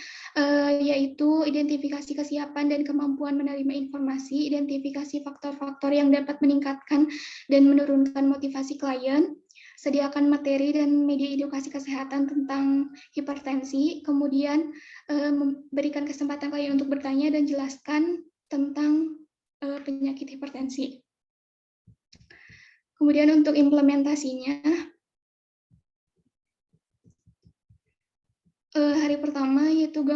yaitu identifikasi kesiapan dan kemampuan menerima informasi, identifikasi faktor-faktor yang dapat meningkatkan dan menurunkan motivasi klien, sediakan materi dan media edukasi kesehatan tentang hipertensi, kemudian memberikan kesempatan klien untuk bertanya dan jelaskan tentang penyakit hipertensi. Kemudian untuk implementasinya, hari hari pertama yaitu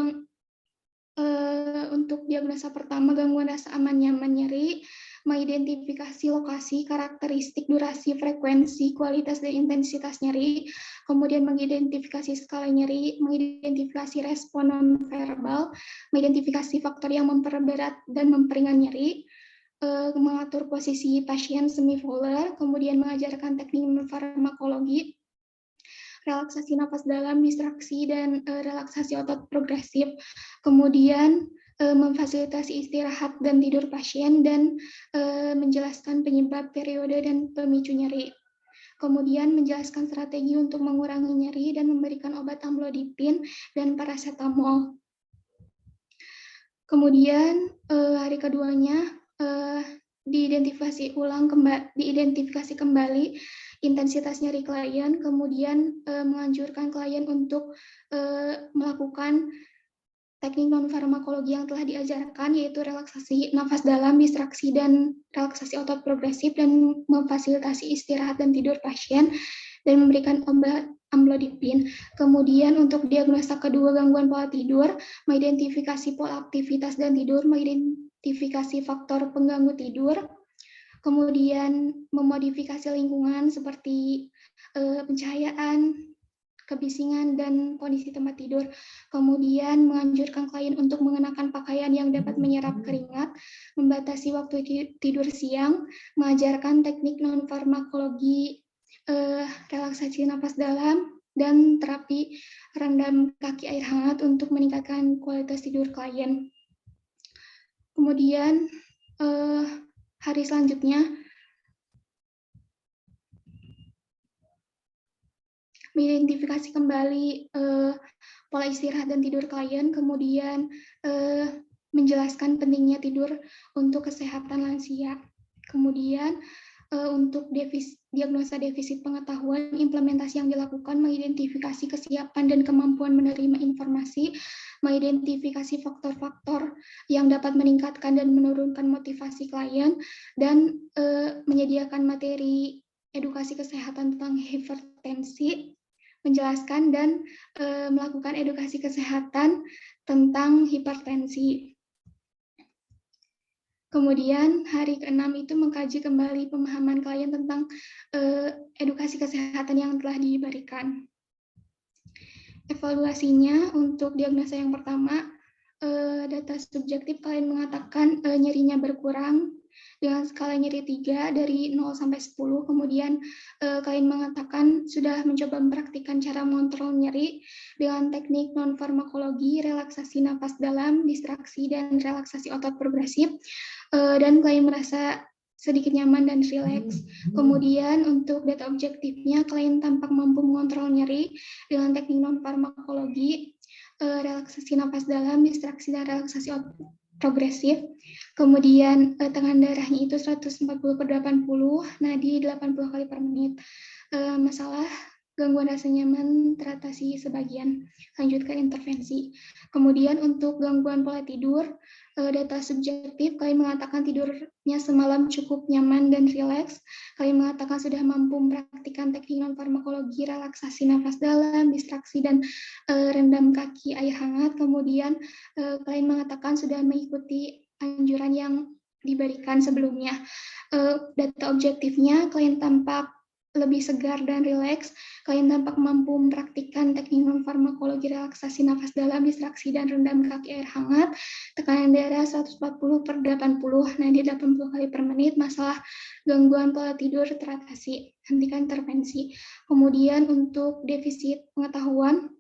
untuk diagnosa pertama gangguan rasa aman nyaman nyeri, mengidentifikasi lokasi, karakteristik, durasi, frekuensi, kualitas, dan intensitas nyeri, kemudian mengidentifikasi skala nyeri, mengidentifikasi respon nonverbal, mengidentifikasi faktor yang memperberat dan memperingan nyeri, mengatur posisi pasien semivolar, kemudian mengajarkan teknik farmakologi, relaksasi napas dalam, distraksi, dan relaksasi otot progresif. Kemudian memfasilitasi istirahat dan tidur pasien, dan menjelaskan penyebab, periode, dan pemicu nyeri. Kemudian menjelaskan strategi untuk mengurangi nyeri dan memberikan obat amlodipin dan paracetamol. Kemudian hari keduanya diidentifikasi kembali intensitas nyeri klien, kemudian menganjurkan klien untuk melakukan teknik non-farmakologi yang telah diajarkan, yaitu relaksasi nafas dalam, distraksi, dan relaksasi otot progresif, dan memfasilitasi istirahat dan tidur pasien, dan memberikan obat amlodipin. Kemudian untuk diagnosa kedua gangguan pola tidur, mengidentifikasi pola aktivitas dan tidur, mengidentifikasi faktor pengganggu tidur, kemudian memodifikasi lingkungan seperti pencahayaan, kebisingan, dan kondisi tempat tidur. Kemudian menganjurkan klien untuk mengenakan pakaian yang dapat menyerap keringat, membatasi waktu tidur siang, mengajarkan teknik non-farmakologi, relaksasi nafas dalam, dan terapi rendam kaki air hangat untuk meningkatkan kualitas tidur klien. Kemudian hari selanjutnya mengidentifikasi kembali pola istirahat dan tidur klien, kemudian menjelaskan pentingnya tidur untuk kesehatan lansia. Kemudian untuk diagnosa defisit pengetahuan, implementasi yang dilakukan mengidentifikasi kesiapan dan kemampuan menerima informasi, mengidentifikasi faktor-faktor yang dapat meningkatkan dan menurunkan motivasi klien, dan menyediakan materi edukasi kesehatan tentang hipertensi, menjelaskan dan melakukan edukasi kesehatan tentang hipertensi. Kemudian hari ke-6 itu mengkaji kembali pemahaman klien tentang edukasi kesehatan yang telah diberikan. Evaluasinya untuk diagnosa yang pertama, data subjektif klien mengatakan nyerinya berkurang dengan skala nyeri 3 dari 0 sampai 10. Kemudian klien mengatakan sudah mencoba mempraktikkan cara mengontrol nyeri dengan teknik non-farmakologi, relaksasi nafas dalam, distraksi, dan relaksasi otot progresif. Dan klien merasa sedikit nyaman dan rileks. Kemudian untuk data objektifnya, klien tampak mampu mengontrol nyeri dengan teknik non-farmakologi, relaksasi nafas dalam, distraksi, dan relaksasi otot progresif. Kemudian tekanan darahnya itu 140/80, nadi 80 kali per menit. Masalah gangguan rasa nyaman teratasi sebagian. Lanjut ke intervensi. Kemudian untuk gangguan pola tidur, data subjektif, klien mengatakan tidurnya semalam cukup nyaman dan rileks. Klien mengatakan sudah mampu mempraktikkan teknik non-farmakologi, relaksasi nafas dalam, distraksi, dan rendam kaki air hangat. Kemudian klien mengatakan sudah mengikuti anjuran yang diberikan sebelumnya. Data objektifnya, klien tampak lebih segar dan rileks. Klien tampak mampu mempraktikkan teknik non-farmakologi, relaksasi nafas dalam, distraksi, dan rendam kaki air hangat. Tekanan darah 140/80, nadi 80 kali per menit. Masalah gangguan pola tidur teratasi. Hentikan intervensi. Kemudian untuk defisit pengetahuan,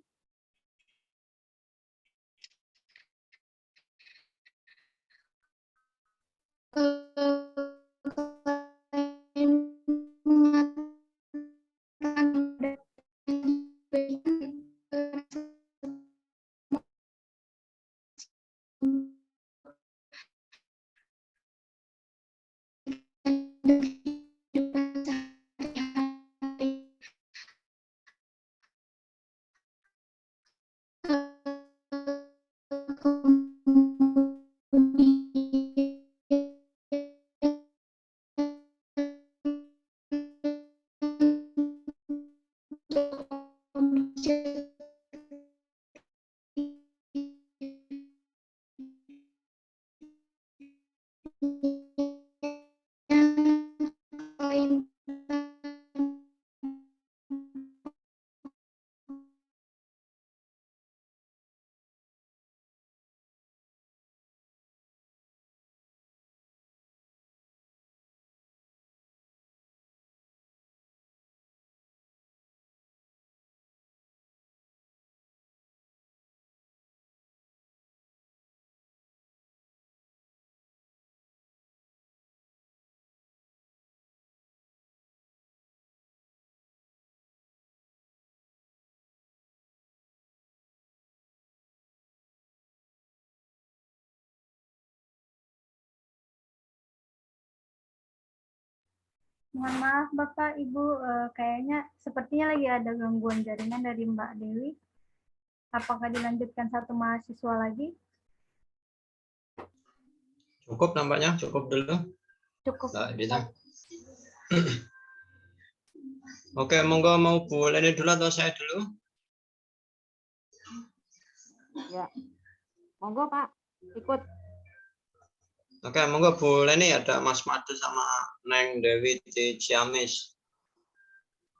klien Mohon maaf Bapak, Ibu, kayaknya sepertinya lagi ada gangguan jaringan dari Mbak Dewi. Apakah dilanjutkan satu mahasiswa lagi? Cukup nampaknya, cukup dulu. Cukup. Nah, bisa. Oke, monggo mau Bu Leni dulu atau saya dulu? Ya, monggo Pak, ikut. Oke, monggo Bu Leni, ada Mas Madu sama Neng Dewi di Ciamis.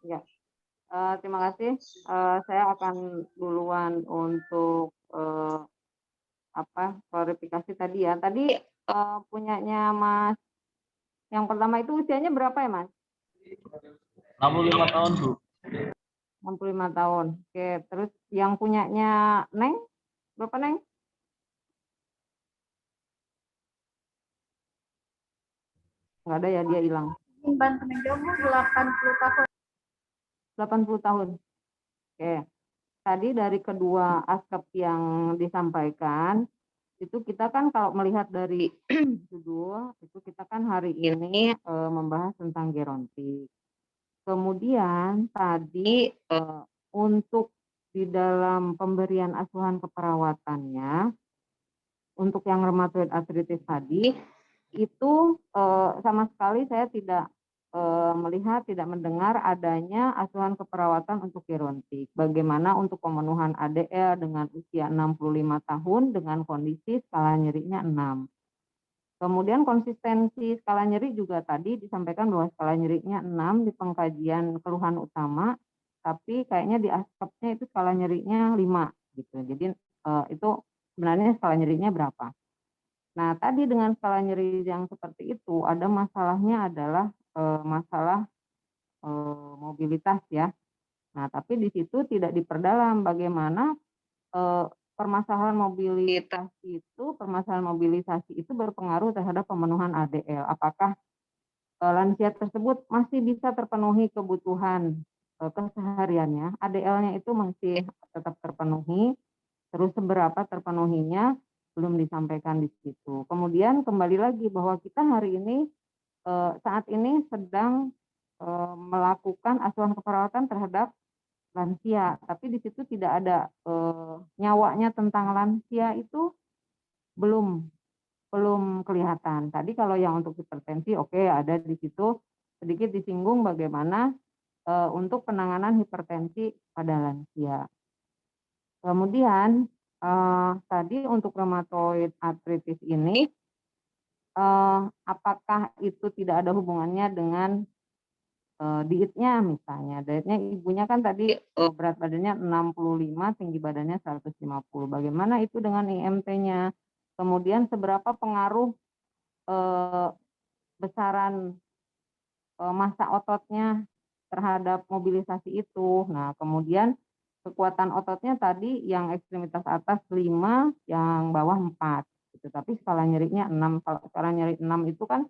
Ya, terima kasih. Saya akan duluan untuk klarifikasi tadi ya. Tadi punyanya Mas yang pertama itu usianya berapa ya Mas? 65 tahun, Bu. 65 tahun. Oke, terus yang punyanya Neng, berapa Neng? Nggak ada ya, dia hilang. Bantu menjawab 80 tahun. 80 tahun. Oke. Tadi dari kedua aspek yang disampaikan, itu kita kan kalau melihat dari judul, itu kita kan hari ini membahas tentang gerontik. Kemudian tadi untuk di dalam pemberian asuhan keperawatannya, untuk yang rheumatoid arthritis tadi, itu sama sekali saya tidak melihat, tidak mendengar adanya asuhan keperawatan untuk gerontik. Bagaimana untuk pemenuhan ADL dengan usia 65 tahun dengan kondisi skala nyerinya 6. Kemudian konsistensi skala nyeri juga tadi disampaikan bahwa skala nyerinya 6 di pengkajian keluhan utama, tapi kayaknya di aspeknya itu skala nyerinya 5 gitu. Jadi itu sebenarnya skala nyerinya berapa. Nah, tadi dengan skala nyeri yang seperti itu, ada masalahnya adalah masalah mobilitas ya. Nah, tapi di situ tidak diperdalam bagaimana permasalahan mobilisasi itu berpengaruh terhadap pemenuhan ADL. Apakah lansia tersebut masih bisa terpenuhi kebutuhan kesehariannya, ADL-nya itu masih tetap terpenuhi, terus seberapa terpenuhinya belum disampaikan di situ. Kemudian kembali lagi bahwa kita hari ini saat ini sedang melakukan asuhan keperawatan terhadap lansia, tapi di situ tidak ada nyawanya tentang lansia itu belum kelihatan. Tadi kalau yang untuk hipertensi oke, ada di situ sedikit disinggung bagaimana untuk penanganan hipertensi pada lansia. Kemudian tadi untuk rheumatoid arthritis ini apakah itu tidak ada hubungannya dengan dietnya misalnya. Dietnya ibunya kan tadi berat badannya 65, tinggi badannya 150. Bagaimana itu dengan IMT-nya? Kemudian seberapa pengaruh besaran massa ototnya terhadap mobilisasi itu. Nah, kemudian kekuatan ototnya tadi yang ekstremitas atas 5, yang bawah 4. Gitu. Tapi skala nyerinya 6. Kalau skala nyeri 6 itu kan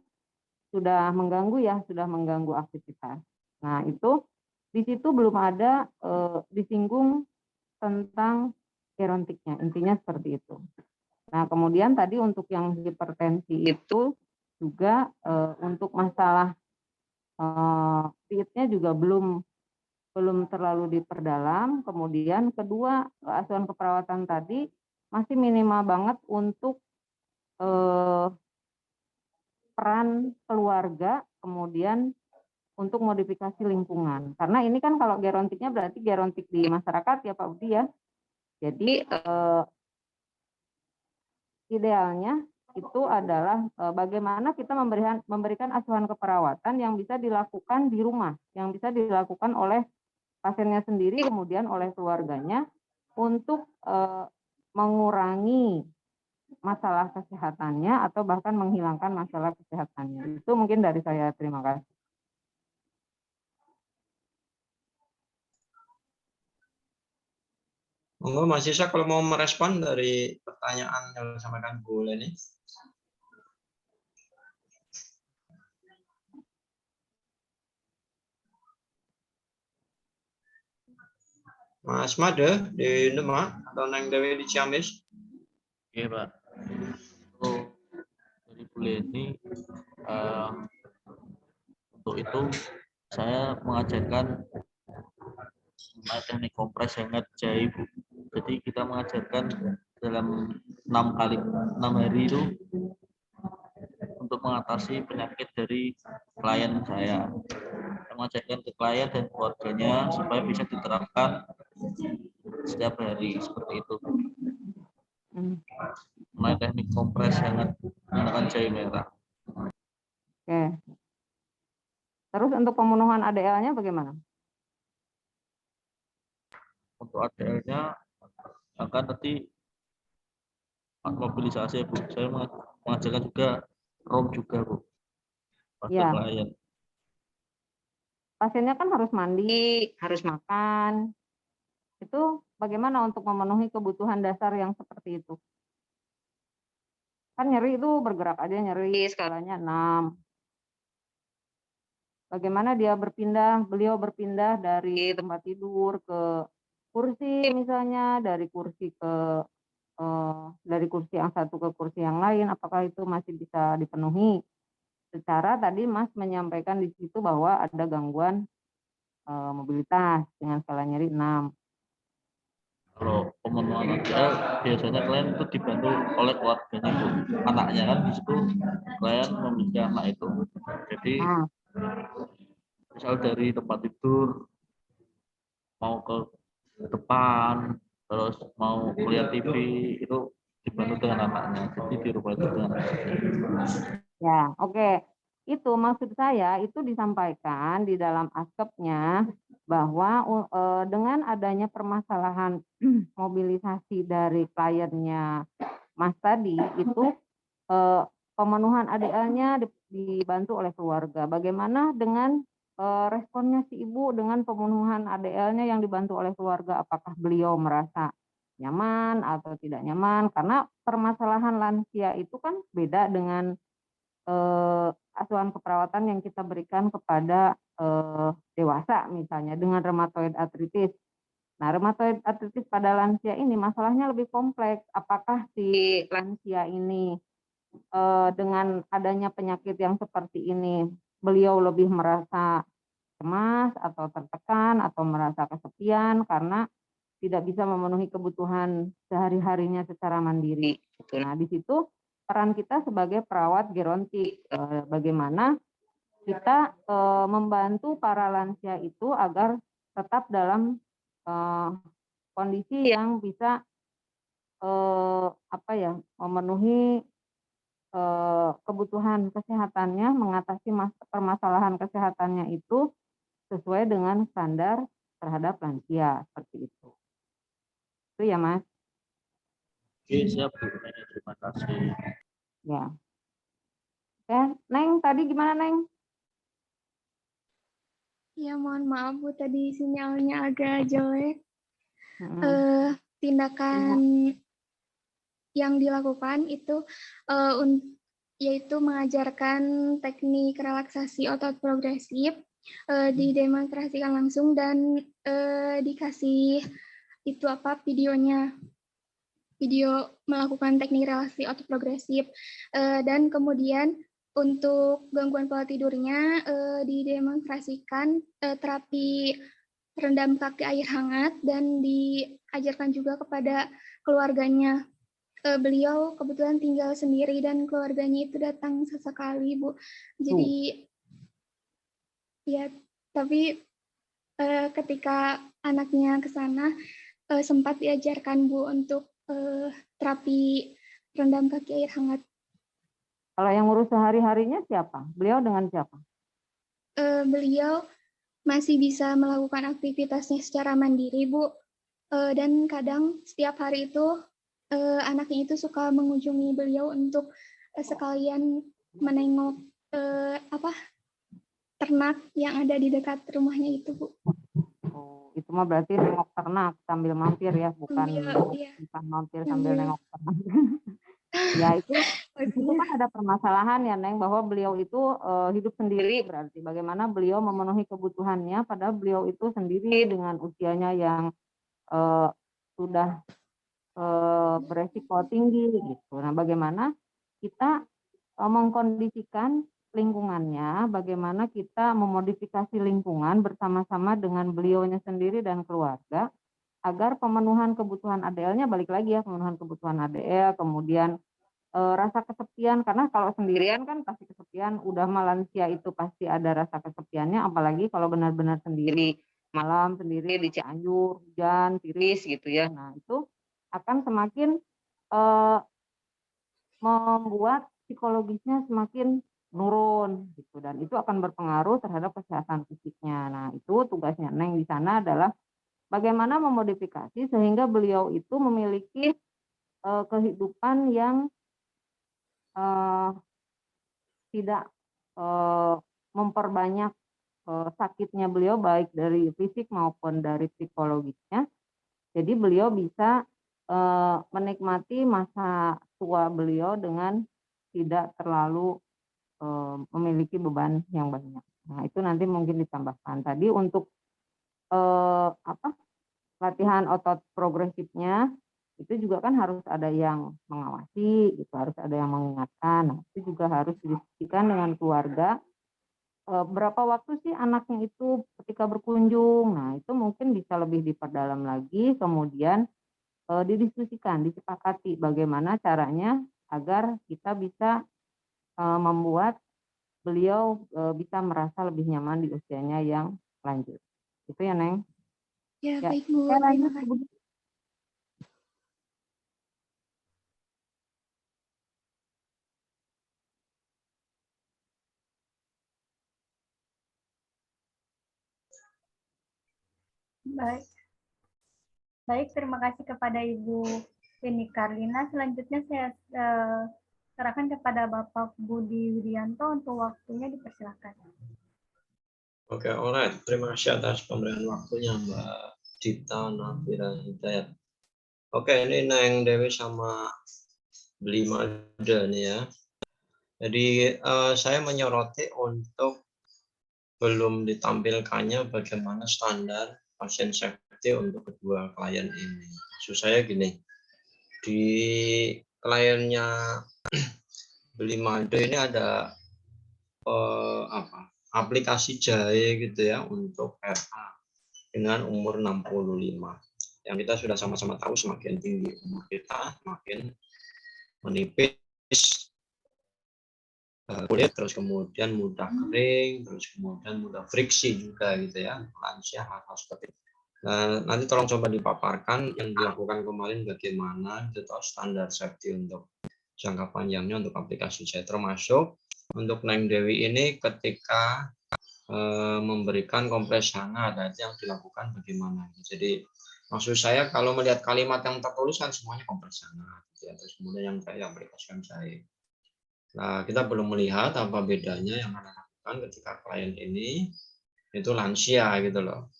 sudah mengganggu ya, sudah mengganggu aktivitas. Nah, itu di situ belum ada disinggung tentang gerontiknya, intinya seperti itu. Nah, kemudian tadi untuk yang hipertensi itu juga untuk masalah dietnya juga belum terlalu diperdalam. Kemudian kedua, asuhan keperawatan tadi masih minimal banget untuk peran keluarga, kemudian untuk modifikasi lingkungan. Karena ini kan kalau gerontiknya berarti gerontik di masyarakat ya Pak Budi ya. Jadi idealnya itu adalah bagaimana kita memberikan asuhan keperawatan yang bisa dilakukan di rumah, yang bisa dilakukan oleh pasiennya sendiri, kemudian oleh keluarganya untuk mengurangi masalah kesehatannya atau bahkan menghilangkan masalah kesehatannya. Itu mungkin dari saya. Terima kasih. Monggo Mas Isa kalau mau merespon dari pertanyaan yang disampaikan Bu Leni. Mas Made di Demak atau Neng Dewi di Ciamis? Oke, Pak. Dari Bu Leni, untuk itu saya mengajarkan teknik kompres hangat jahe, Bu. Jadi kita mengajarkan dalam 6 hari itu untuk mengatasi penyakit dari klien saya. Saya mengajarkan ke klien dan keluarganya supaya bisa diterapkan setiap hari seperti itu. Mengenai teknik kompres hangat menggunakan jahe merah. Oke. Terus untuk pemenuhan ADL-nya bagaimana? Untuk ADL-nya akan nanti mobilisasi, Bu. Saya mengajarkan juga ROM juga, Bu. Pada klien. Pasiennya kan harus mandi, harus makan. Itu bagaimana untuk memenuhi kebutuhan dasar yang seperti itu? Kan nyeri itu bergerak aja nyeri, skalanya 6. Bagaimana beliau berpindah dari tempat tidur ke kursi misalnya, dari kursi yang satu ke kursi yang lain, apakah itu masih bisa dipenuhi? Secara tadi Mas menyampaikan di situ bahwa ada gangguan mobilitas dengan skala nyeri 6. Kalau pemenuhan ADL biasanya klien itu dibantu oleh keluarganya, Bu. Anaknya kan di situ klien memiliki anak itu. Jadi misal dari tempat tidur mau ke depan, terus mau melihat TV itu dibantu dengan anaknya. Jadi di rumah itu dengan anaknya. Ya, oke. Itu maksud saya itu disampaikan di dalam askepnya bahwa dengan adanya permasalahan mobilisasi dari kliennya Mas tadi itu pemenuhan ADL-nya dibantu oleh keluarga. Bagaimana dengan responnya si ibu dengan pemenuhan ADL-nya yang dibantu oleh keluarga? Apakah beliau merasa nyaman atau tidak nyaman? Karena permasalahan lansia itu kan beda dengan asuhan keperawatan yang kita berikan kepada dewasa misalnya dengan rheumatoid arthritis. Nah, rheumatoid arthritis pada lansia ini masalahnya lebih kompleks. Apakah si lansia ini dengan adanya penyakit yang seperti ini, beliau lebih merasa cemas atau tertekan atau merasa kesepian karena tidak bisa memenuhi kebutuhan sehari-harinya secara mandiri. Nah, di situ peran kita sebagai perawat gerontik, bagaimana kita membantu para lansia itu agar tetap dalam kondisi yang bisa memenuhi kebutuhan kesehatannya, mengatasi permasalahan kesehatannya itu sesuai dengan standar terhadap lansia seperti itu. Itu ya, Mas. Oke, siap Bu. Terima kasih. Ya. Oke, Neng, tadi gimana, Neng? Ya, mohon maaf Bu, tadi sinyalnya agak jelek. Tindakan yang dilakukan itu yaitu mengajarkan teknik relaksasi otot progresif, didemonstrasikan langsung dan dikasih itu videonya, video melakukan teknik relaksasi otot progresif, dan kemudian untuk gangguan pola tidurnya didemonstrasikan terapi rendam kaki air hangat dan diajarkan juga kepada keluarganya. Beliau kebetulan tinggal sendiri dan keluarganya itu datang sesekali, Bu. Jadi ya, tapi ketika anaknya ke sana sempat diajarkan, Bu, untuk terapi rendam kaki air hangat. Kalau yang ngurus sehari-harinya siapa? Beliau dengan siapa? Beliau masih bisa melakukan aktivitasnya secara mandiri, Bu. Dan kadang setiap hari itu anaknya itu suka mengunjungi beliau untuk sekalian menengok ternak yang ada di dekat rumahnya itu, Bu. Oh, itu mah berarti nengok ternak sambil mampir ya, bukan Iya. bukan mampir sambil nengok ternak. Ya itu kan ada permasalahan ya Neng, bahwa beliau itu hidup sendiri, berarti bagaimana beliau memenuhi kebutuhannya padahal beliau itu sendiri dengan usianya yang sudah beresiko tinggi gitu. Nah, bagaimana kita mengkondisikan lingkungannya, bagaimana kita memodifikasi lingkungan bersama-sama dengan beliaunya sendiri dan keluarga agar pemenuhan kebutuhan ADL-nya, balik lagi ya, pemenuhan kebutuhan ADL, kemudian rasa kesepian, karena kalau sendirian kan pasti kesepian, udah lansia itu pasti ada rasa kesepiannya, apalagi kalau benar-benar sendiri, malam sendiri di Cianjur, hujan, tiris gitu ya. Nah itu akan semakin membuat psikologisnya semakin menurun gitu, dan itu akan berpengaruh terhadap kesehatan fisiknya. Nah itu tugasnya Neng di sana adalah bagaimana memodifikasi sehingga beliau itu memiliki kehidupan yang tidak memperbanyak sakitnya beliau baik dari fisik maupun dari psikologisnya. Jadi beliau bisa menikmati masa tua beliau dengan tidak terlalu memiliki beban yang banyak. Nah itu nanti mungkin ditambahkan. Tadi untuk latihan otot progresifnya itu juga kan harus ada yang mengawasi, gitu, harus ada yang mengingatkan. Nah, itu juga harus didiskusikan dengan keluarga. Berapa waktu sih anaknya itu ketika berkunjung? Nah, itu mungkin bisa lebih diperdalam lagi, kemudian didiskusikan, disepakati bagaimana caranya agar kita bisa membuat beliau bisa merasa lebih nyaman di usianya yang lanjut. Itu ya, Neng. Ya, baik Bu. Saya Terima lanjut, kasih. Bu. Baik, terima kasih kepada Ibu Leni Karlina. Selanjutnya saya serahkan kepada Bapak Budi Widianto untuk waktunya, dipersilakan. Oke, alright. Terima kasih atas pemberian waktunya Mbak Dita Nafira Hidayat. Oke, ini Neng Dewi sama Blimada nih ya. Jadi saya menyoroti untuk belum ditampilkannya bagaimana standar pasien safety untuk kedua klien ini. Maksud saya gini, di kliennya Blimada ini ada aplikasi jahe gitu ya untuk RA dengan umur 65. Yang kita sudah sama-sama tahu semakin tinggi umur kita, semakin menipis kulit, terus kemudian mudah kering, terus kemudian mudah friksi juga gitu ya, lansia, hal-hal seperti itu. Nah, nanti tolong coba dipaparkan yang dilakukan kemarin bagaimana gitu, standar safety untuk jangka panjangnya untuk aplikasi saya, termasuk untuk Neng Dewi ini ketika memberikan kompres hangat, yang dilakukan bagaimana. Jadi maksud saya kalau melihat kalimat yang tertulis kan semuanya kompres hangat, ya, terus kemudian yang saya aplikasikan saya. Nah, kita belum melihat apa bedanya yang Anda lakukan ketika klien ini itu lansia gitu loh.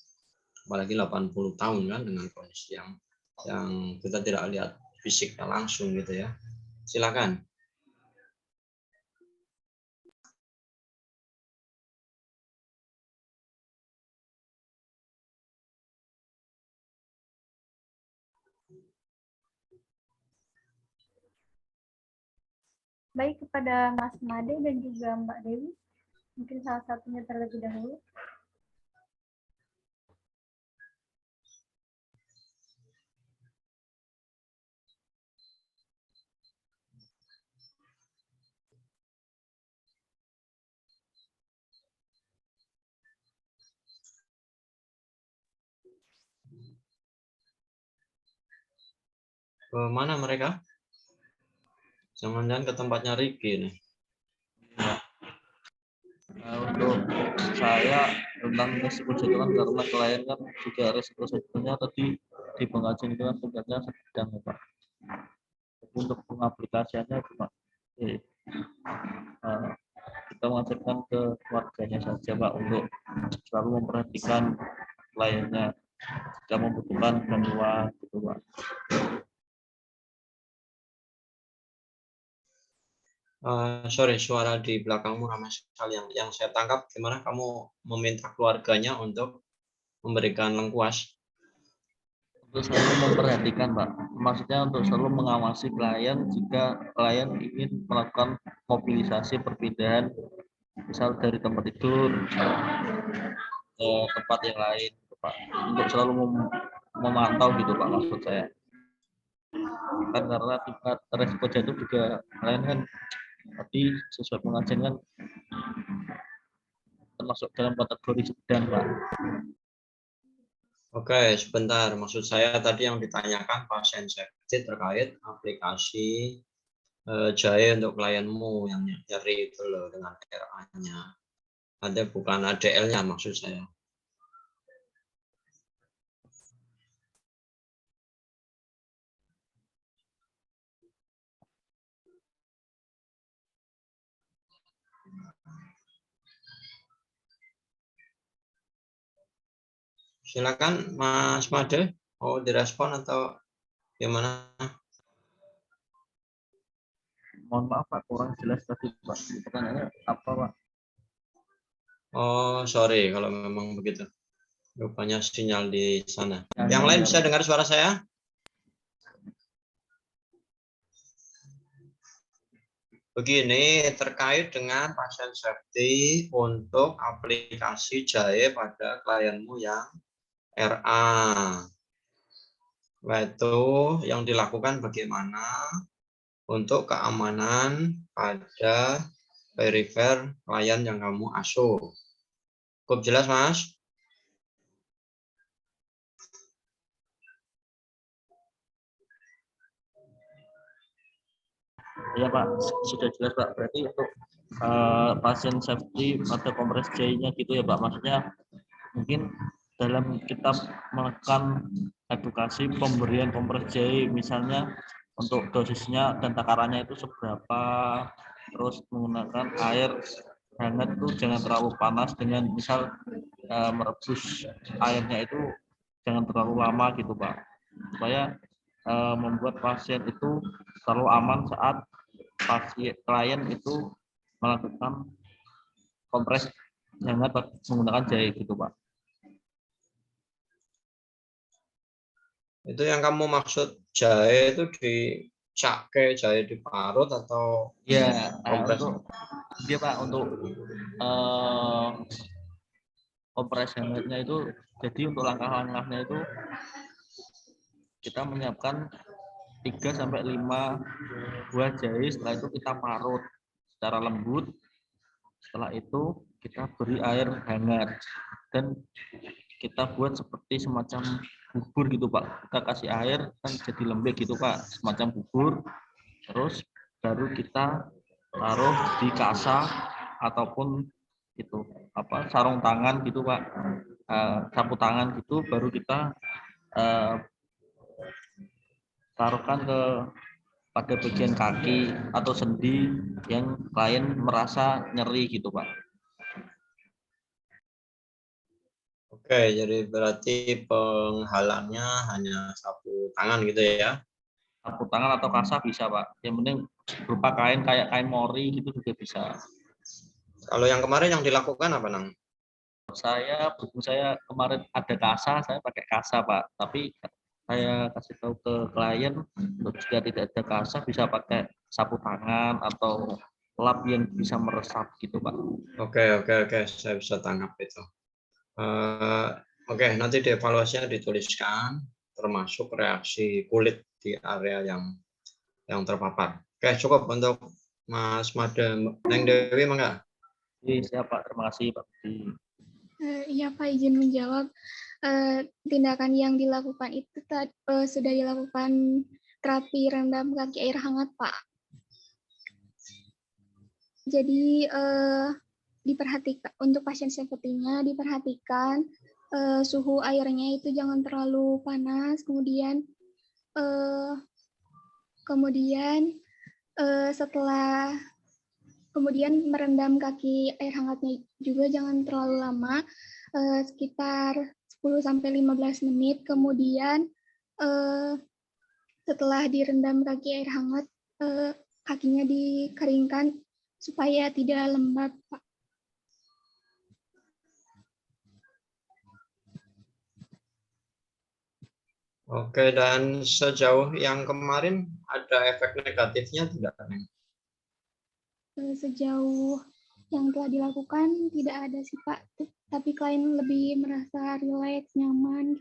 Apalagi 80 tahun kan, dengan kondisi yang kita tidak lihat fisiknya langsung gitu ya. Silakan. Baik, kepada Mas Made dan juga Mbak Dewi, mungkin salah satunya terlebih dahulu. Ke mana mereka? Jangan-jangan ke tempatnya Riki nih. Untuk saya tentang resiko jatuh kan karena klien kan juga resiko jatuhnya tadi di pengajian itu kan tugasnya sedang ya Pak. Untuk pengaplikasiannya cuma kita mengajarkan ke keluarganya saja Pak untuk selalu memperhatikan kliennya jika membutuhkan bantuan gitu Pak. Sorry, suara di belakangmu ramai sekali. Yang saya tangkap gimana kamu meminta keluarganya untuk memberikan lengkuas? Untuk selalu memperhatikan Pak, maksudnya untuk selalu mengawasi klien jika klien ingin melakukan mobilisasi perpindahan misal dari tempat tidur ke tempat yang lain Pak, untuk selalu memantau gitu Pak maksud saya. Kan karena tingkat resiko jatuh juga klien kan tapi sesuai pengajian kan termasuk dalam kategori sedang Pak. Oke, sebentar. Maksud saya tadi yang ditanyakan pasien safety terkait aplikasi jahe untuk klienmu yang nyeri itu loh dengan RA-nya. Ada bukan ADL-nya maksud saya. Silakan Mas Made, mau direspon atau gimana? Mohon maaf Pak, kurang jelas tadi Pak. Pertanyaannya apa Pak? Oh, sorry kalau memang begitu. Rupanya sinyal di sana. Yang lain bisa dengar suara saya? Begini, terkait dengan pasien safety untuk aplikasi jahe pada klienmu yang RA. Itu yang dilakukan bagaimana untuk keamanan pada perifer klien yang kamu asuh. Cukup jelas, Mas? Iya Pak, sudah jelas Pak. Berarti untuk pasien safety atau kompres J-nya gitu ya Pak. Maksudnya mungkin dalam kita melakukan edukasi pemberian kompres J, misalnya untuk dosisnya dan takarannya itu seberapa, terus menggunakan air hangat itu jangan terlalu panas dengan misal merebus airnya itu jangan terlalu lama gitu Pak, supaya membuat pasien itu selalu aman saat klien itu melakukan kompres hangat menggunakan jahe gitu Pak. Itu yang kamu maksud jahe itu dicake, jahe diparut atau ya kompres? Dia Pak untuk kompres hangatnya itu, jadi untuk langkah-langkahnya itu kita menyiapkan 3-5 buah jahe, setelah itu kita parut secara lembut, setelah itu kita beri air hangat dan kita buat seperti semacam bubur gitu Pak. Kita kasih air kan jadi lembek gitu Pak, semacam bubur. Terus baru kita taruh di kasa ataupun itu apa sarung tangan gitu Pak, sapu tangan gitu, baru kita taruhkan pada bagian kaki atau sendi yang klien merasa nyeri gitu Pak. Oke, jadi berarti penghalangnya hanya sapu tangan gitu ya? Sapu tangan atau kasa bisa Pak. Yang penting berupa kain kayak kain mori gitu juga bisa. Kalau yang kemarin yang dilakukan apa Nang? Buku saya kemarin ada kasa, saya pakai kasa Pak. Tapi saya kasih tahu ke klien untuk jika tidak ada kasa bisa pakai sapu tangan atau lap yang bisa meresap gitu Pak. Oke, saya bisa tangkap itu. Oke, nanti dievaluasinya dituliskan termasuk reaksi kulit di area yang terpapar. Oke, cukup untuk Mas Made. Neng Dewi mangga. Siap Pak, terima kasih Pak. Iya Pak, izin menjawab. Tindakan yang dilakukan itu sudah dilakukan terapi rendam kaki air hangat Pak. Jadi diperhatikan untuk pasien safety-nya, diperhatikan suhu airnya itu jangan terlalu panas, kemudian setelah kemudian merendam kaki air hangatnya juga jangan terlalu lama, sekitar 10-15 menit. Kemudian setelah direndam kaki air hangat, kakinya dikeringkan supaya tidak lembab, Pak. Oke, dan sejauh yang kemarin ada efek negatifnya tidak, Neng? Sejauh yang telah dilakukan tidak ada sih, Pak. Tapi klien lebih merasa rileks, nyaman.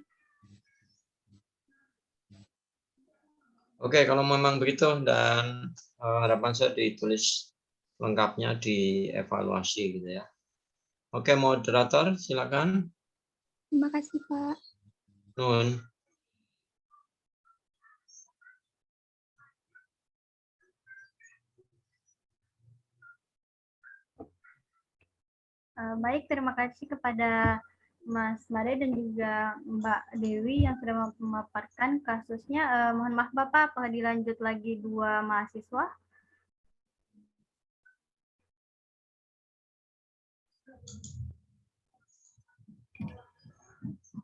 Oke, kalau memang begitu dan harapan saya ditulis lengkapnya di evaluasi gitu ya. Oke, moderator silakan. Terima kasih, Pak. Nun. Baik, terima kasih kepada Mas Made dan juga Mbak Dewi yang sudah memaparkan kasusnya. Mohon maaf Bapak, apakah dilanjut lagi 2 mahasiswa?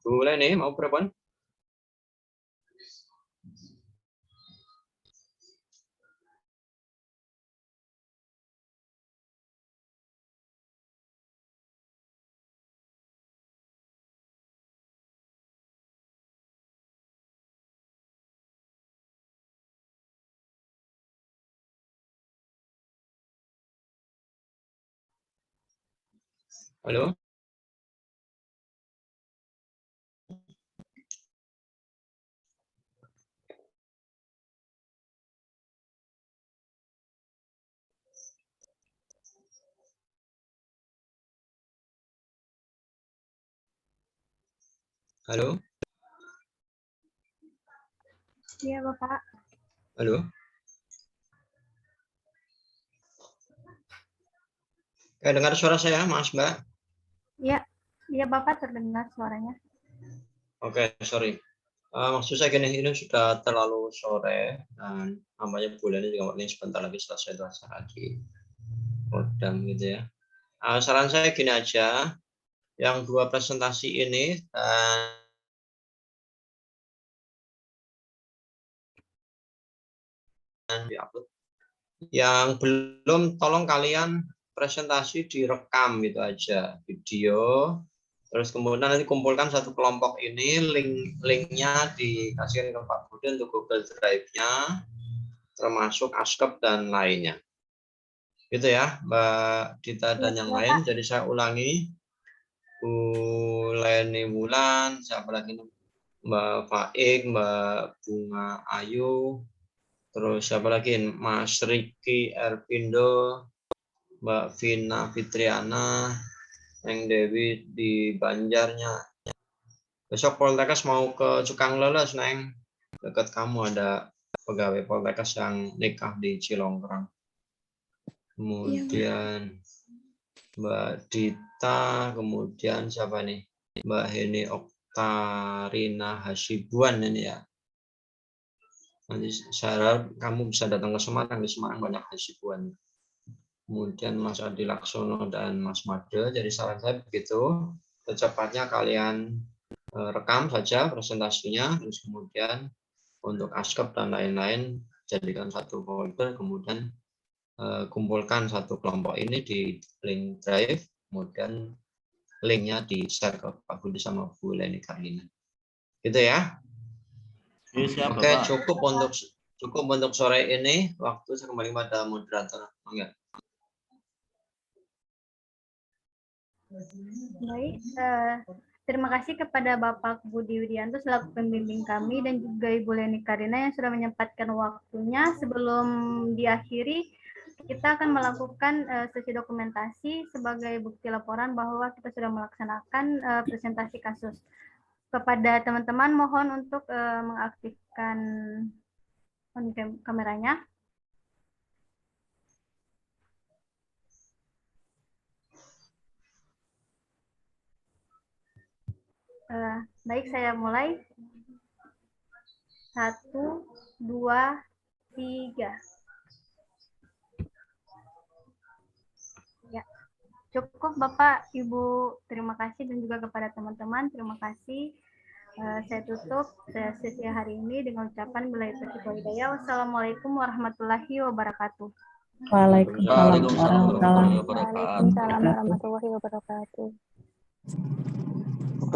Boleh nih, mau berapa? Halo? Halo? Iya Bapak. Halo? Dengar suara saya, Mas, Mbak? Iya, iya Bapak terdengar suaranya. Oke, sorry. Maksud saya gini, ini sudah terlalu sore dan namanya bulan ini juga ini sebentar lagi selesai itu acara di Kodam gitu ya. Saran saya gini aja, yang 2 presentasi ini dan diupload. Yang belum tolong kalian presentasi direkam gitu aja, video. Terus kemudian nanti kumpulkan satu kelompok ini, linknya dikasihkan ke Pak Budi untuk Google Drive-nya, termasuk ASCAP dan lainnya. Gitu ya, Mbak Dita dan yang lain. Jadi saya ulangi, Bu Leni Wulan, siapa lagi? Mbak Faik, Mbak Bunga Ayu, terus siapa lagi? Mas Riki Erpindo, Mbak Vina Fitriana, Neng Dewi di Banjarnya. Besok Poltekkes mau ke Cukang Leles, Neng. Dekat kamu ada pegawai Poltekkes yang nikah di Cilongkrang. Kemudian Mbak Dita, kemudian siapa nih? Mbak Heni Oktarina Hasibuan ini ya. Nanti saya harap kamu bisa datang ke Semarang, di Semarang banyak Hasibuan. Kemudian Mas Adi Laksono dan Mas Made. Jadi saran saya begitu, secepatnya kalian rekam saja presentasinya, terus kemudian untuk ASCAP dan lain-lain jadikan satu folder, kemudian kumpulkan satu kelompok ini di link drive, kemudian linknya di-share ke Pak Budi sama Bu Leni Karlina. Gitu ya. Siap, Oke, Bapak. cukup untuk sore ini. Waktu saya kembali pada moderator. Enggak. Baik, terima kasih kepada Bapak Budi Widianto selaku pembimbing kami dan juga Ibu Leni Karina yang sudah menyempatkan waktunya. Sebelum diakhiri, kita akan melakukan sesi dokumentasi sebagai bukti laporan bahwa kita sudah melaksanakan presentasi kasus. Kepada teman-teman mohon untuk mengaktifkan kameranya. Baik, saya mulai. 1, 2, 3. Ya, cukup Bapak, Ibu. Terima kasih dan juga kepada teman-teman. Terima kasih. Saya tutup sesi hari ini dengan ucapan billahi taufiq wal hidayah. Wassalamualaikum warahmatullahi wabarakatuh. Waalaikumsalam Waalaikumsalam warahmatullahi wabarakatuh. Waalaikumsalam warahmatullahi wabarakatuh.